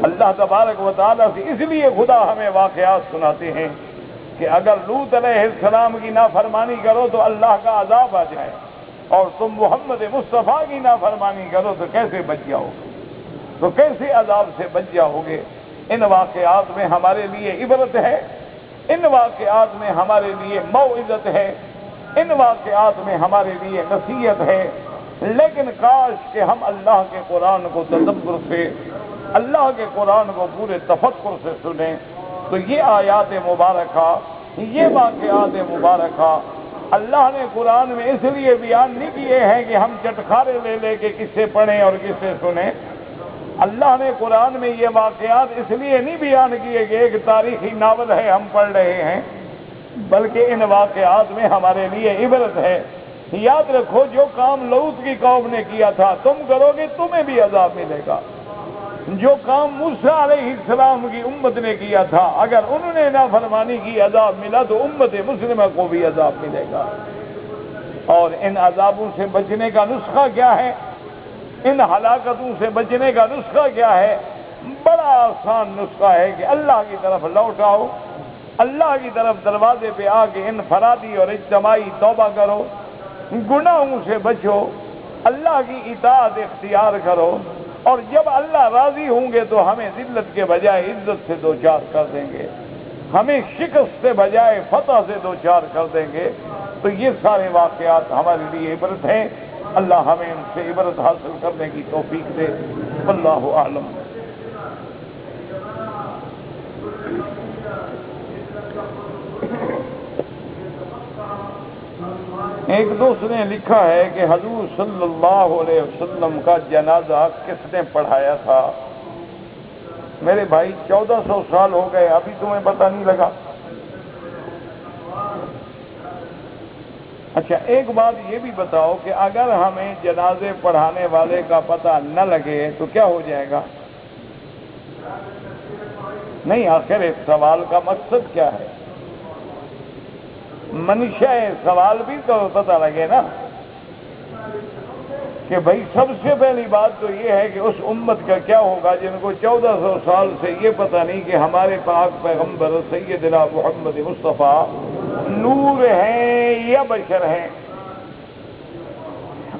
اللہ تبارک و تعالیٰ سے اس لیے خدا ہمیں واقعات سناتے ہیں کہ اگر لوط علیہ السلام کی نافرمانی کرو تو اللہ کا عذاب آ جائے، اور تم محمد مصطفیٰ کی نافرمانی کرو تو کیسے بچ جاؤ گے، تو کیسے عذاب سے بچ جاؤ گے۔ ان واقعات میں ہمارے لیے عبرت ہے، ان واقعات میں ہمارے لیے موعظت ہے، ان واقعات میں ہمارے لیے نصیحت ہے، لیکن کاش کہ ہم اللہ کے قرآن کو تدبر سے، اللہ کے قرآن کو پورے تفکر سے سنیں تو یہ آیات مبارکہ، یہ واقعات مبارکہ اللہ نے قرآن میں اس لیے بیان نہیں کیے ہیں کہ ہم چٹخارے لے لے کے کس سے پڑھیں اور کس سے سنیں۔ اللہ نے قرآن میں یہ واقعات اس لیے نہیں بیان کیے کہ ایک تاریخی ناول ہے ہم پڑھ رہے ہیں، بلکہ ان واقعات میں ہمارے لیے عبرت ہے۔ یاد رکھو جو کام لوط کی قوم نے کیا تھا تم کرو گے تمہیں بھی عذاب ملے گا، جو کام موسیٰ علیہ السلام کی امت نے کیا تھا اگر انہوں نے نافرمانی کی عذاب ملا تو امت مسلمہ کو بھی عذاب ملے گا۔ اور ان عذابوں سے بچنے کا نسخہ کیا ہے، ان ہلاکتوں سے بچنے کا نسخہ کیا ہے؟ بڑا آسان نسخہ ہے کہ اللہ کی طرف لوٹ آؤ، اللہ کی طرف دروازے پہ آ کے انفرادی اور اجتماعی توبہ کرو، گناہوں سے بچو، اللہ کی اطاعت اختیار کرو، اور جب اللہ راضی ہوں گے تو ہمیں ذلت کے بجائے عزت سے دوچار کر دیں گے، ہمیں شکست سے بجائے فتح سے دوچار کر دیں گے۔ تو یہ سارے واقعات ہمارے لیے عبرت ہیں، اللہ ہمیں ان سے عبرت حاصل کرنے کی توفیق دے۔ واللہ اعلم۔ ایک دوست نے لکھا ہے کہ حضور صلی اللہ علیہ وسلم کا جنازہ کس نے پڑھایا تھا؟ میرے بھائی 1400 سال ہو گئے ابھی تمہیں پتہ نہیں لگا؟ اچھا ایک بات یہ بھی بتاؤ کہ اگر ہمیں جنازے پڑھانے والے کا پتہ نہ لگے تو کیا ہو جائے گا؟ نہیں، آخر اس سوال کا مقصد کیا ہے؟ منشا سوال بھی تو پتہ لگے نا، کہ بھائی سب سے پہلی بات تو یہ ہے کہ اس امت کا کیا ہوگا جن کو 1400 سال سے یہ پتہ نہیں کہ ہمارے پاک پیغمبر سیدنا محمد مصطفیٰ نور ہیں یا بشر ہیں،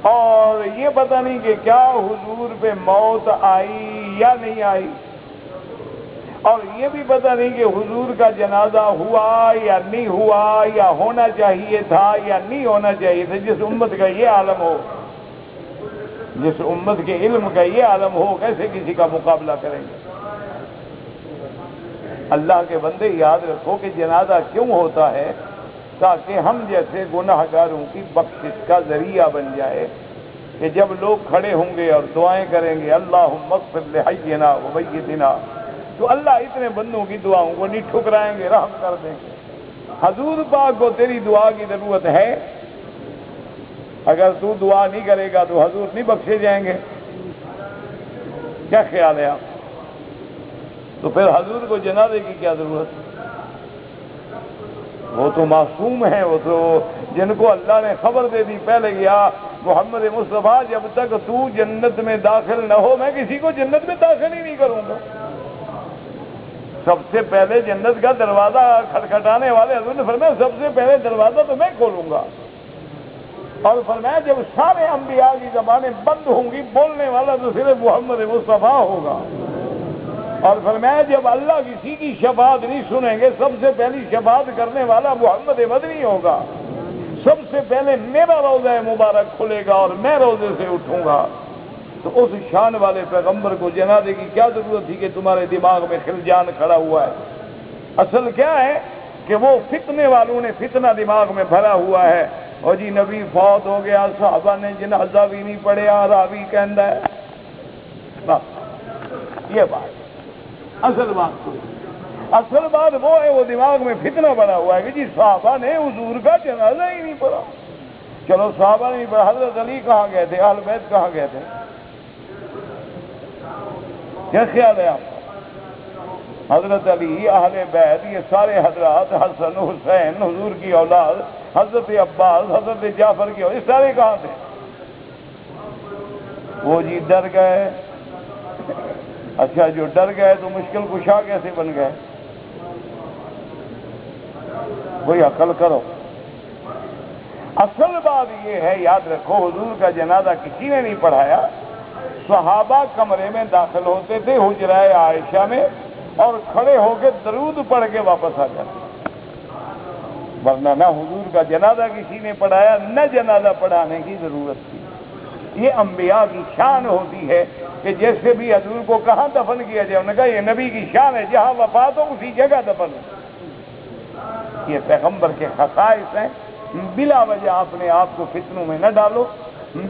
اور یہ پتہ نہیں کہ کیا حضور پہ موت آئی یا نہیں آئی، اور یہ بھی پتہ نہیں کہ حضور کا جنازہ ہوا یا نہیں ہوا، یا ہونا چاہیے تھا یا نہیں ہونا چاہیے تھا۔ جس امت کا یہ عالم ہو، جس امت کے علم کا یہ عالم ہو، کیسے کسی کا مقابلہ کریں گے؟ اللہ کے بندے یاد رکھو کہ جنازہ کیوں ہوتا ہے؟ تاکہ ہم جیسے گناہ گاروں کی بخشش کا ذریعہ بن جائے، کہ جب لوگ کھڑے ہوں گے اور دعائیں کریں گے اللہم اغفر لحینا و میتنا، تو اللہ اتنے بندوں کی دعاؤں کو نہیں ٹھکرائیں گے، رحم کر دیں گے۔ حضور پاک کو تیری دعا کی ضرورت ہے، اگر تو دعا نہیں کرے گا تو حضور نہیں بخشے جائیں گے؟ کیا خیال ہے آپ؟ تو پھر حضور کو جنازے کی کیا ضرورت؟ وہ تو معصوم ہیں، وہ تو جن کو اللہ نے خبر دے دی پہلے گیا محمد مصطفیٰ جب تک تو جنت میں داخل نہ ہو میں کسی کو جنت میں داخل ہی نہیں کروں گا۔ سب سے پہلے جنت کا دروازہ کھٹکھٹانے والے حضور نے فرمایا سب سے پہلے دروازہ تو میں کھولوں گا، اور فرمایا جب سارے انبیاء کی زبانیں بند ہوں گی بولنے والا تو صرف محمد مصطفیٰ ہوگا، اور فرمایا جب اللہ کسی کی شفاعت نہیں سنیں گے سب سے پہلی شفاعت کرنے والا محمد مدنی ہوگا، سب سے پہلے میرا روضہ مبارک کھلے گا اور میں روضے سے اٹھوں گا۔ تو اس شان والے پیغمبر کو جنازے کی کیا ضرورت تھی کہ تمہارے دماغ میں خلجان کھڑا ہوا ہے؟ اصل کیا ہے کہ وہ فتنے والوں نے فتنہ دماغ میں بھرا ہوا ہے، اور جی نبی فوت ہو گیا صحابہ نے جنازہ بھی نہیں پڑھیا راوی کہندا ہے، بس یہ بات اصل بات تو اصل بات وہ ہے، وہ دماغ میں فتنہ بنا ہوا ہے کہ جی صحابہ نے حضور کا جنازہ ہی نہیں پڑھا۔ چلو صحابہ نہیں پڑھا، حضرت علی کہاں گئے تھے؟ اہل بیت کہاں گئے تھے؟ کیا خیال ہے آپ؟ حضرت علی، اہل بیت، یہ سارے حضرات، حسن حسین حضور کی اولاد، حضرت عباس، حضرت جعفر کی اولاد، سارے کہاں تھے؟ وہ جی ڈر گئے۔ اچھا جو ڈر گئے تو مشکل کشا کیسے بن گئے؟ کوئی عقل کرو۔ اصل بات یہ ہے، یاد رکھو حضور کا جنازہ کسی نے نہیں پڑھایا، صحابہ کمرے میں داخل ہوتے تھے حجرہ عائشہ میں اور کھڑے ہو کے درود پڑھ کے واپس آ جاتے، ورنہ نہ حضور کا جنازہ کسی نے پڑھایا نہ جنازہ پڑھانے کی ضرورت تھی۔ یہ انبیاء کی شان ہوتی ہے کہ جیسے بھی حضور کو کہاں دفن کیا جائے، انہوں نے کہا یہ نبی کی شان ہے، جہاں وفات ہو اسی جگہ دفن ہو۔ یہ پیغمبر کے خصائص ہیں۔ بلا وجہ اپنے آپ کو فتنوں میں نہ ڈالو،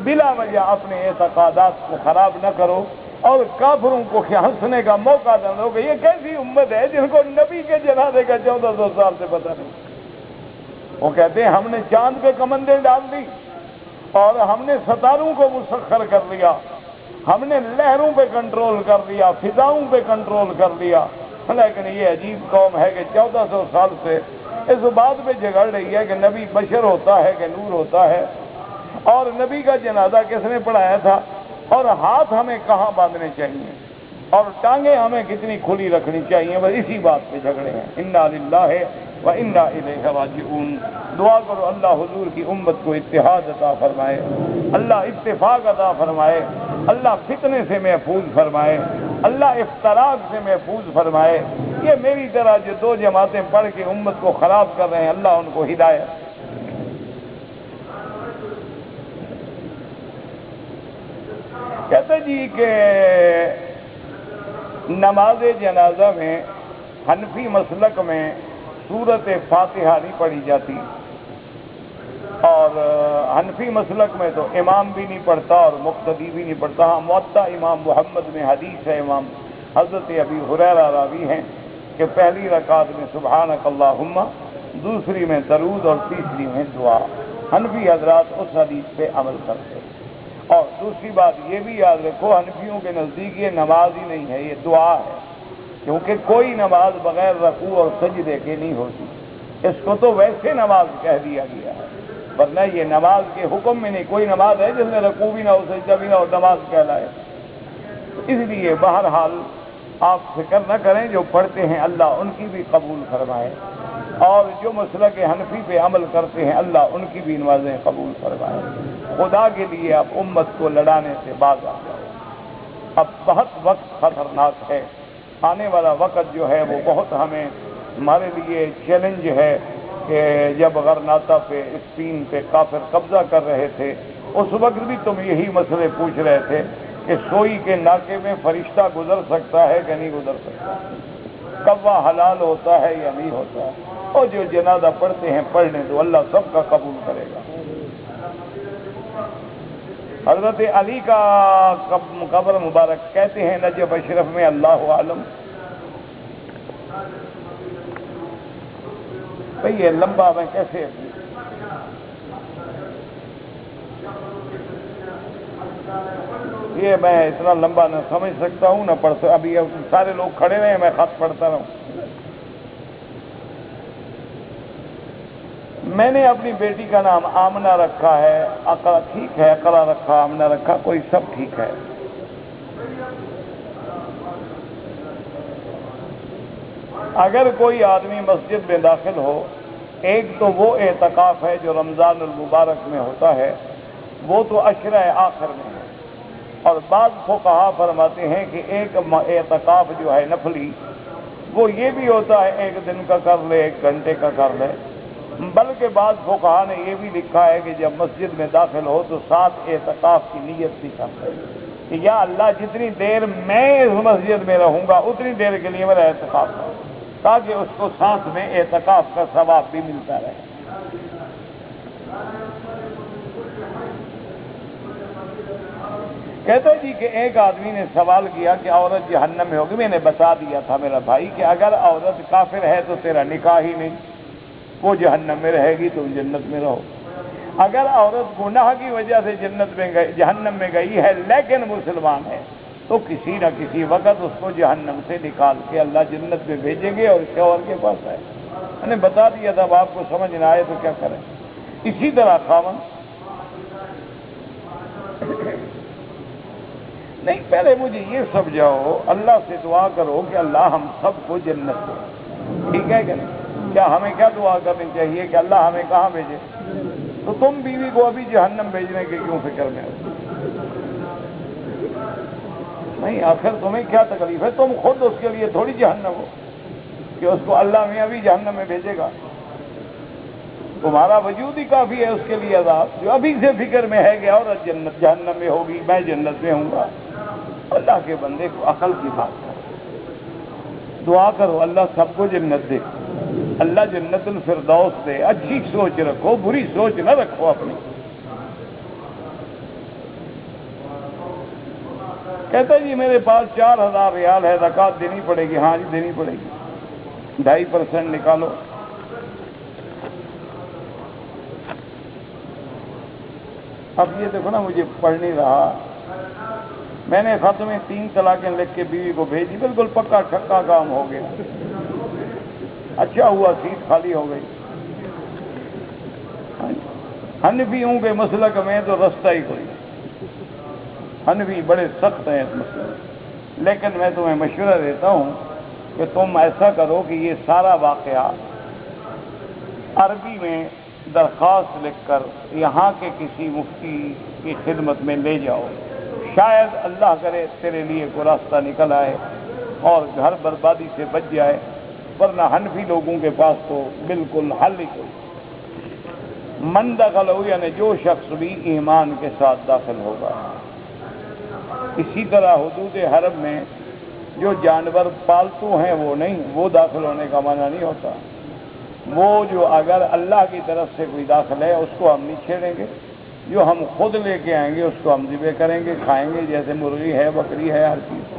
بلا وجہ اپنے اعتقادات کو خراب نہ کرو، اور کافروں کو ہنسنے کا موقع نہ دو کہ یہ کیسی امت ہے جن کو نبی کے جنازے کا 1400 سال سے پتہ نہیں۔ وہ کہتے ہیں ہم نے چاند پہ کمندیں ڈال دی اور ہم نے ستاروں کو مسخر کر لیا، ہم نے لہروں پہ کنٹرول کر لیا، فضاؤں پہ کنٹرول کر لیا، لیکن یہ عجیب قوم ہے کہ 1400 سال سے اس بات پہ جھگڑ رہی ہے کہ نبی بشر ہوتا ہے کہ نور ہوتا ہے، اور نبی کا جنازہ کس نے پڑھایا تھا، اور ہاتھ ہمیں کہاں باندھنے چاہیے، اور ٹانگیں ہمیں کتنی کھلی رکھنی چاہیے، بس اسی بات پہ جھگڑے ہیں۔ انا للہ و انا الیہ راجعون۔ دعا کرو اللہ حضور کی امت کو اتحاد عطا فرمائے، اللہ اتفاق عطا فرمائے، اللہ فتنے سے محفوظ فرمائے، اللہ افتراق سے محفوظ فرمائے۔ یہ میری طرح جو دو جماعتیں پڑھ کے امت کو خراب کر رہے ہیں، اللہ ان کو ہدایت۔ کہتے جی کہ نماز جنازہ میں حنفی مسلک میں سورت فاتحہ نہیں پڑھی جاتی، اور حنفی مسلک میں تو امام بھی نہیں پڑھتا اور مقتدی بھی نہیں پڑھتا۔ ہاں موطا امام محمد میں حدیث ہے، امام حضرت ابی ہریرہ راوی ہیں کہ پہلی رکعت میں سبحانک اللہم، دوسری میں درود اور تیسری میں دعا۔ حنفی حضرات اس حدیث پہ عمل کرتے۔ اور دوسری بات یہ بھی یاد رکھو، حنفیوں کے نزدیک یہ نماز ہی نہیں ہے، یہ دعا ہے، کیونکہ کوئی نماز بغیر رکوع اور سجدے کے نہیں ہوتی، اس کو تو ویسے نماز کہہ دیا گیا ہے، ورنہ یہ نماز کے حکم میں نہیں۔ کوئی نماز ہے جس میں رکوع بھی نہ ہو سجدہ بھی نہ ہو نماز کہلائے؟ اس لیے بہرحال آپ فکر نہ کریں، جو پڑھتے ہیں اللہ ان کی بھی قبول فرمائے، اور جو مسلک حنفی پہ عمل کرتے ہیں اللہ ان کی بھی نمازیں قبول فرمائے۔ خدا کے لیے اب امت کو لڑانے سے باز آ جاؤ، اب بہت وقت خطرناک ہے، آنے والا وقت جو ہے وہ بہت ہمارے لیے چیلنج ہے کہ جب غرناطہ پہ اسپین پہ کافر قبضہ کر رہے تھے اس وقت بھی تم یہی مسئلے پوچھ رہے تھے کہ سوئی کے ناکے میں فرشتہ گزر سکتا ہے کہ نہیں گزر سکتا، کوا حلال ہوتا ہے یا نہیں ہوتا، اور جو جنازہ پڑھتے ہیں پڑھنے تو اللہ سب کا قبول کرے گا۔ حضرت علی کا قبر مبارک کہتے ہیں نجف اشرف میں، اللہ عالم۔ بھئی یہ لمبا میں کیسے یہ میں اتنا لمبا نہ سمجھ سکتا ہوں نہ پڑھ سکتا، ابھی سارے لوگ کھڑے رہے میں خط پڑھتا رہوں۔ میں نے اپنی بیٹی کا نام آمنہ رکھا ہے، اقرا ٹھیک ہے، اقرا رکھا، آمنہ رکھا، کوئی سب ٹھیک ہے۔ اگر کوئی آدمی مسجد میں داخل ہو، ایک تو وہ اعتکاف ہے جو رمضان المبارک میں ہوتا ہے، وہ تو عشرہ آخر میں ہے، اور بعض فقہا فرماتے ہیں کہ ایک اعتکاف جو ہے نفلی، وہ یہ بھی ہوتا ہے ایک دن کا کر لے، ایک گھنٹے کا کر لے، بلکہ بعض فقہا نے یہ بھی لکھا ہے کہ جب مسجد میں داخل ہو تو ساتھ اعتکاف کی نیت بھی کر لے کہ یا اللہ جتنی دیر میں اس مسجد میں رہوں گا اتنی دیر کے لیے میرا اعتکاف ہے، تاکہ اس کو ساتھ میں اعتکاف کا ثواب بھی ملتا رہے۔ کہتا جی کہ ایک آدمی نے سوال کیا کہ عورت جہنم میں ہوگی۔ میں نے بتا دیا تھا میرا بھائی کہ اگر عورت کافر ہے تو تیرا نکاح ہی نہیں، وہ جہنم میں رہے گی، تم جنت میں رہو۔ اگر عورت گناہ کی وجہ سے جہنم میں گئی ہے لیکن مسلمان ہے تو کسی نہ کسی وقت اس کو جہنم سے نکال کے اللہ جنت میں بھیجیں گے اور شوہر کے پاس آئے۔ میں نے بتا دیا تھا، اب آپ کو سمجھ نہ آئے تو کیا کریں۔ اسی طرح خاوند نہیں، پہلے مجھے یہ سمجھاؤ، اللہ سے دعا کرو کہ اللہ ہم سب کو جنت دے، ٹھیک ہے کہ نہیں؟ کیا ہمیں کیا دعا کرنی چاہیے کہ اللہ ہمیں کہاں بھیجے؟ تو تم بیوی کو ابھی جہنم بھیجنے کے کیوں فکر میں ہو؟ نہیں، آخر تمہیں کیا تکلیف ہے؟ تم خود اس کے لیے تھوڑی جہنم ہو کہ اس کو اللہ میں ابھی جہنم میں بھیجے گا۔ تمہارا وجود ہی کافی ہے اس کے لیے عذاب، جو ابھی سے فکر میں ہے کہ عورت جہنم میں ہوگی، میں جنت میں ہوں گا۔ اللہ کے بندے کو عقل کی بات کرو، دعا کرو اللہ سب کو جنت دے، اللہ جنت الفردوس دے۔ اچھی سوچ رکھو، بری سوچ نہ رکھو اپنی۔ کہتا جی میرے پاس 4000 ریال ہے، زکوٰۃ دینی پڑے گی؟ ہاں جی دینی پڑے گی، 2.5% نکالو۔ اب یہ دیکھو نا، مجھے پڑھ نہیں رہا، میں نے خط میں 3 طلاقیں لکھ کے بیوی کو بھیجی، بالکل پکا چھکا کام ہو گیا، اچھا ہوا سیٹ خالی ہو گئی۔ حنفی ہوں کہ مسلک میں تو رستہ ہی کوئی، حنفی بڑے سخت ہیں اس مسئلے میں، لیکن میں تمہیں مشورہ دیتا ہوں کہ تم ایسا کرو کہ یہ سارا واقعہ عربی میں درخواست لکھ کر یہاں کے کسی مفتی کی خدمت میں لے جاؤ، شاید اللہ کرے تیرے لیے کوئی راستہ نکل آئے اور گھر بربادی سے بچ جائے، ورنہ حنفی لوگوں کے پاس تو بالکل حل ہی کوئی۔ من دخل ہو یعنی جو شخص بھی ایمان کے ساتھ داخل ہوگا۔ اسی طرح حدود حرم میں جو جانور پالتو ہیں وہ نہیں، وہ داخل ہونے کا معنی نہیں ہوتا۔ وہ جو اگر اللہ کی طرف سے کوئی داخل ہے اس کو ہم نہیں چھیڑیں گے، جو ہم خود لے کے آئیں گے اس کو ہم ذبح کریں گے، کھائیں گے، جیسے مرغی ہے، بکری ہے، ہر چیز۔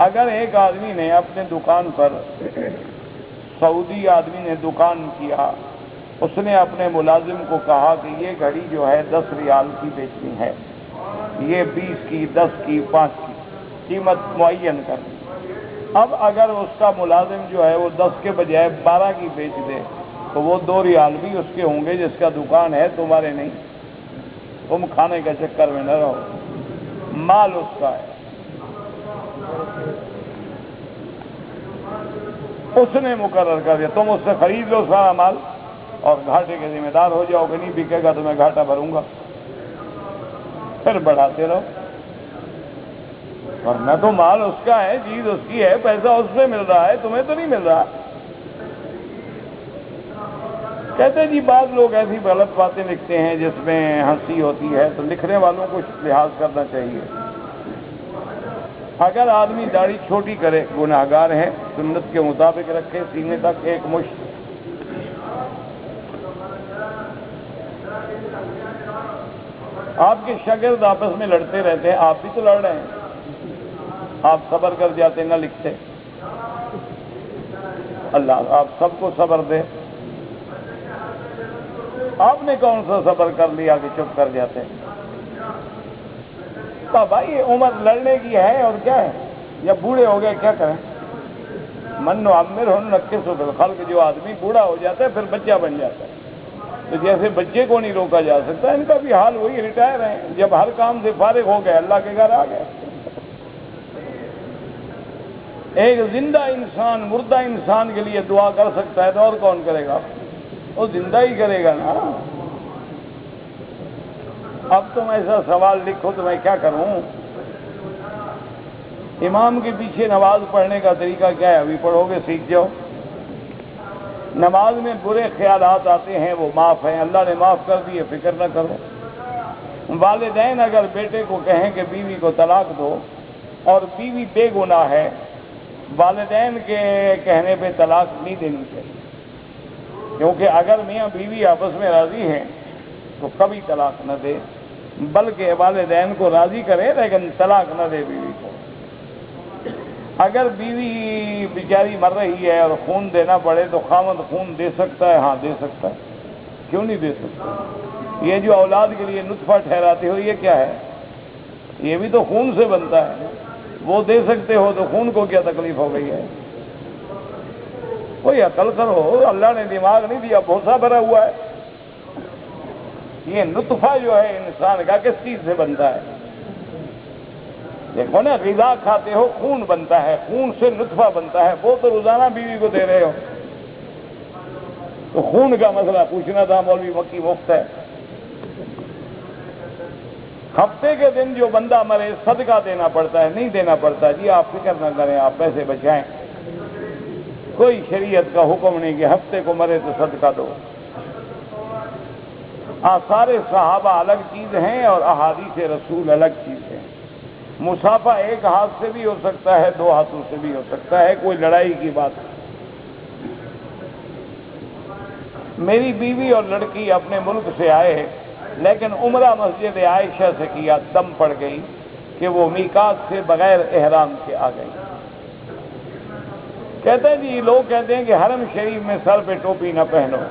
اگر ایک آدمی نے اپنے دکان پر، سعودی آدمی نے دکان کیا، اس نے اپنے ملازم کو کہا کہ یہ گھڑی جو ہے 10 ریال کی بیچنی ہے، یہ 20 کی، 10 کی، 5 کی قیمت معین کر دی۔ اب اگر اس کا ملازم جو ہے وہ 10 کے بجائے 12 کی بیچ دے تو وہ 2 ریال بھی اس کے ہوں گے، جس کا دکان ہے، تمہارے نہیں۔ تم کھانے کا چکر میں نہ رہو، مال اس کا ہے، اس نے مقرر کر دیا، تم اس سے خرید لو سارا مال اور گھاٹے کے ذمہ دار ہو جاؤ کہ نہیں بکے گا تو میں گھاٹا بھروں گا، پھر بڑھاتے رہو، ورنہ تو مال اس کا ہے، چیز اس کی ہے، پیسہ اس سے مل رہا ہے، تمہیں تو نہیں مل رہا۔ کہتے جی بعض لوگ ایسی غلط باتیں لکھتے ہیں جس میں ہنسی ہوتی ہے، تو لکھنے والوں کو لحاظ کرنا چاہیے۔ اگر آدمی داڑھی چھوٹی کرے گناہگار ہے، سنت کے مطابق رکھے، سینے تک 1 مشت۔ آپ کے شاگرد آپس میں لڑتے رہتے ہیں، آپ بھی تو لڑ رہے ہیں، آپ صبر کر جاتے، نہ لکھتے۔ اللہ آپ سب کو صبر دے، آپ نے کون سا صبر کر لیا کہ چپ کر جاتے؟ بھائی عمر لڑنے کی ہے اور کیا ہے، جب بوڑھے ہو گئے کیا کریں؟ من نعمر ننکسہ فی الخلق، جو آدمی بوڑھا ہو جاتا ہے پھر بچہ بن جاتا ہے. تو جیسے بچے کو نہیں روکا جا سکتا، ان کا بھی حال وہی، ریٹائر ہیں، جب ہر کام سے فارغ ہو گئے اللہ کے گھر آ گئے. ایک زندہ انسان مردہ انسان کے لیے دعا کر سکتا ہے تو اور کون کرے گا؟ وہ زندہ ہی کرے گا نا. اب تم ایسا سوال لکھو تو میں کیا کروں؟ امام کے پیچھے نماز پڑھنے کا طریقہ کیا ہے؟ ابھی پڑھو گے سیکھ جاؤ. نماز میں برے خیالات آتے ہیں وہ معاف ہیں، اللہ نے معاف کر دیے، فکر نہ کرو. والدین اگر بیٹے کو کہیں کہ بیوی کو طلاق دو اور بیوی بے گناہ ہے، والدین کے کہنے پہ طلاق نہیں دینی چاہیے، کیونکہ اگر میاں بیوی آپس میں راضی ہیں تو کبھی طلاق نہ دے، بلکہ والدین کو راضی کرے لیکن طلاق نہ دے بیوی کو. اگر بیوی بیچاری مر رہی ہے اور خون دینا پڑے تو خاوند خون دے سکتا ہے؟ ہاں دے سکتا ہے، کیوں نہیں دے سکتا؟ یہ جو اولاد کے لیے نطفہ ٹھہراتے ہو یہ کیا ہے؟ یہ بھی تو خون سے بنتا ہے، وہ دے سکتے ہو تو خون کو کیا تکلیف ہو گئی ہے؟ کوئی عقل کرو، اللہ نے دماغ نہیں دیا، بھوسا بھرا ہوا ہے. یہ نطفہ جو ہے انسان کا کس چیز سے بنتا ہے؟ دیکھو نا، غذا کھاتے ہو خون بنتا ہے، خون سے نطفہ بنتا ہے، وہ تو روزانہ بیوی کو دے رہے ہو. تو خون کا مسئلہ پوچھنا تھا مولوی مکی مفت ہے. ہفتے کے دن جو بندہ مرے صدقہ دینا پڑتا ہے، نہیں دینا پڑتا. جی آپ فکر نہ کریں، آپ پیسے بچائیں، کوئی شریعت کا حکم نہیں کہ ہفتے کو مرے تو صدقہ دو. آثار صحابہ الگ چیز ہیں اور احادیث رسول الگ چیز ہے. مصافحہ ایک ہاتھ سے بھی ہو سکتا ہے، دو ہاتھوں سے بھی ہو سکتا ہے، کوئی لڑائی کی بات نہیں. میری بیوی اور لڑکی اپنے ملک سے آئے لیکن عمرہ مسجد عائشہ سے کیا، دم پڑ گئی کہ وہ میقات سے بغیر احرام کے آ گئی. کہتے ہیں جی، لوگ کہتے ہیں کہ حرم شریف میں سر پہ ٹوپی نہ پہنو.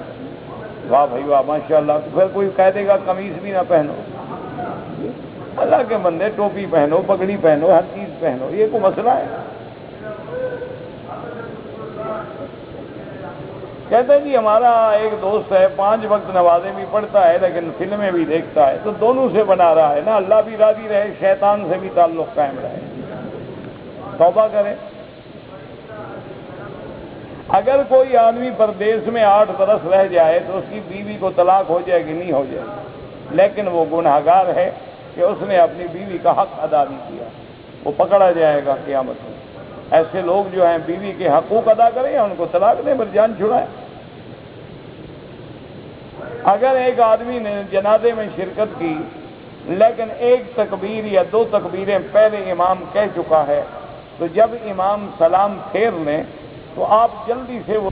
واہ بھائی واہ، ماشاءاللہ. تو پھر کوئی کہہ دے گا قمیض بھی نہ پہنو. اللہ کے بندے، ٹوپی پہنو، پگڑی پہنو، ہر چیز پہنو، یہ کوئی مسئلہ ہے؟ کہتے ہیں جی ہمارا ایک دوست ہے 5 وقت نمازیں بھی پڑھتا ہے لیکن فلمیں بھی دیکھتا ہے، تو دونوں سے بنا رہا ہے نا، اللہ بھی راضی رہے، شیطان سے بھی تعلق قائم رہے. توبہ کرے. اگر کوئی آدمی پردیس میں 8 برس رہ جائے تو اس کی بیوی کو طلاق ہو جائے گی؟ نہیں ہو جائے گی، لیکن وہ گنہگار ہے کہ اس نے اپنی بیوی کا حق ادا نہیں کیا، وہ پکڑا جائے گا قیامت میں. ایسے لوگ جو ہیں بیوی کے حقوق ادا کریں یا ان کو طلاق دیں، پر جان چھڑائیں. اگر ایک آدمی نے جنازے میں شرکت کی لیکن 1 تکبیر یا 2 تکبیریں پہلے امام کہہ چکا ہے، تو جب امام سلام پھیر لیں تو آپ جلدی سے وہ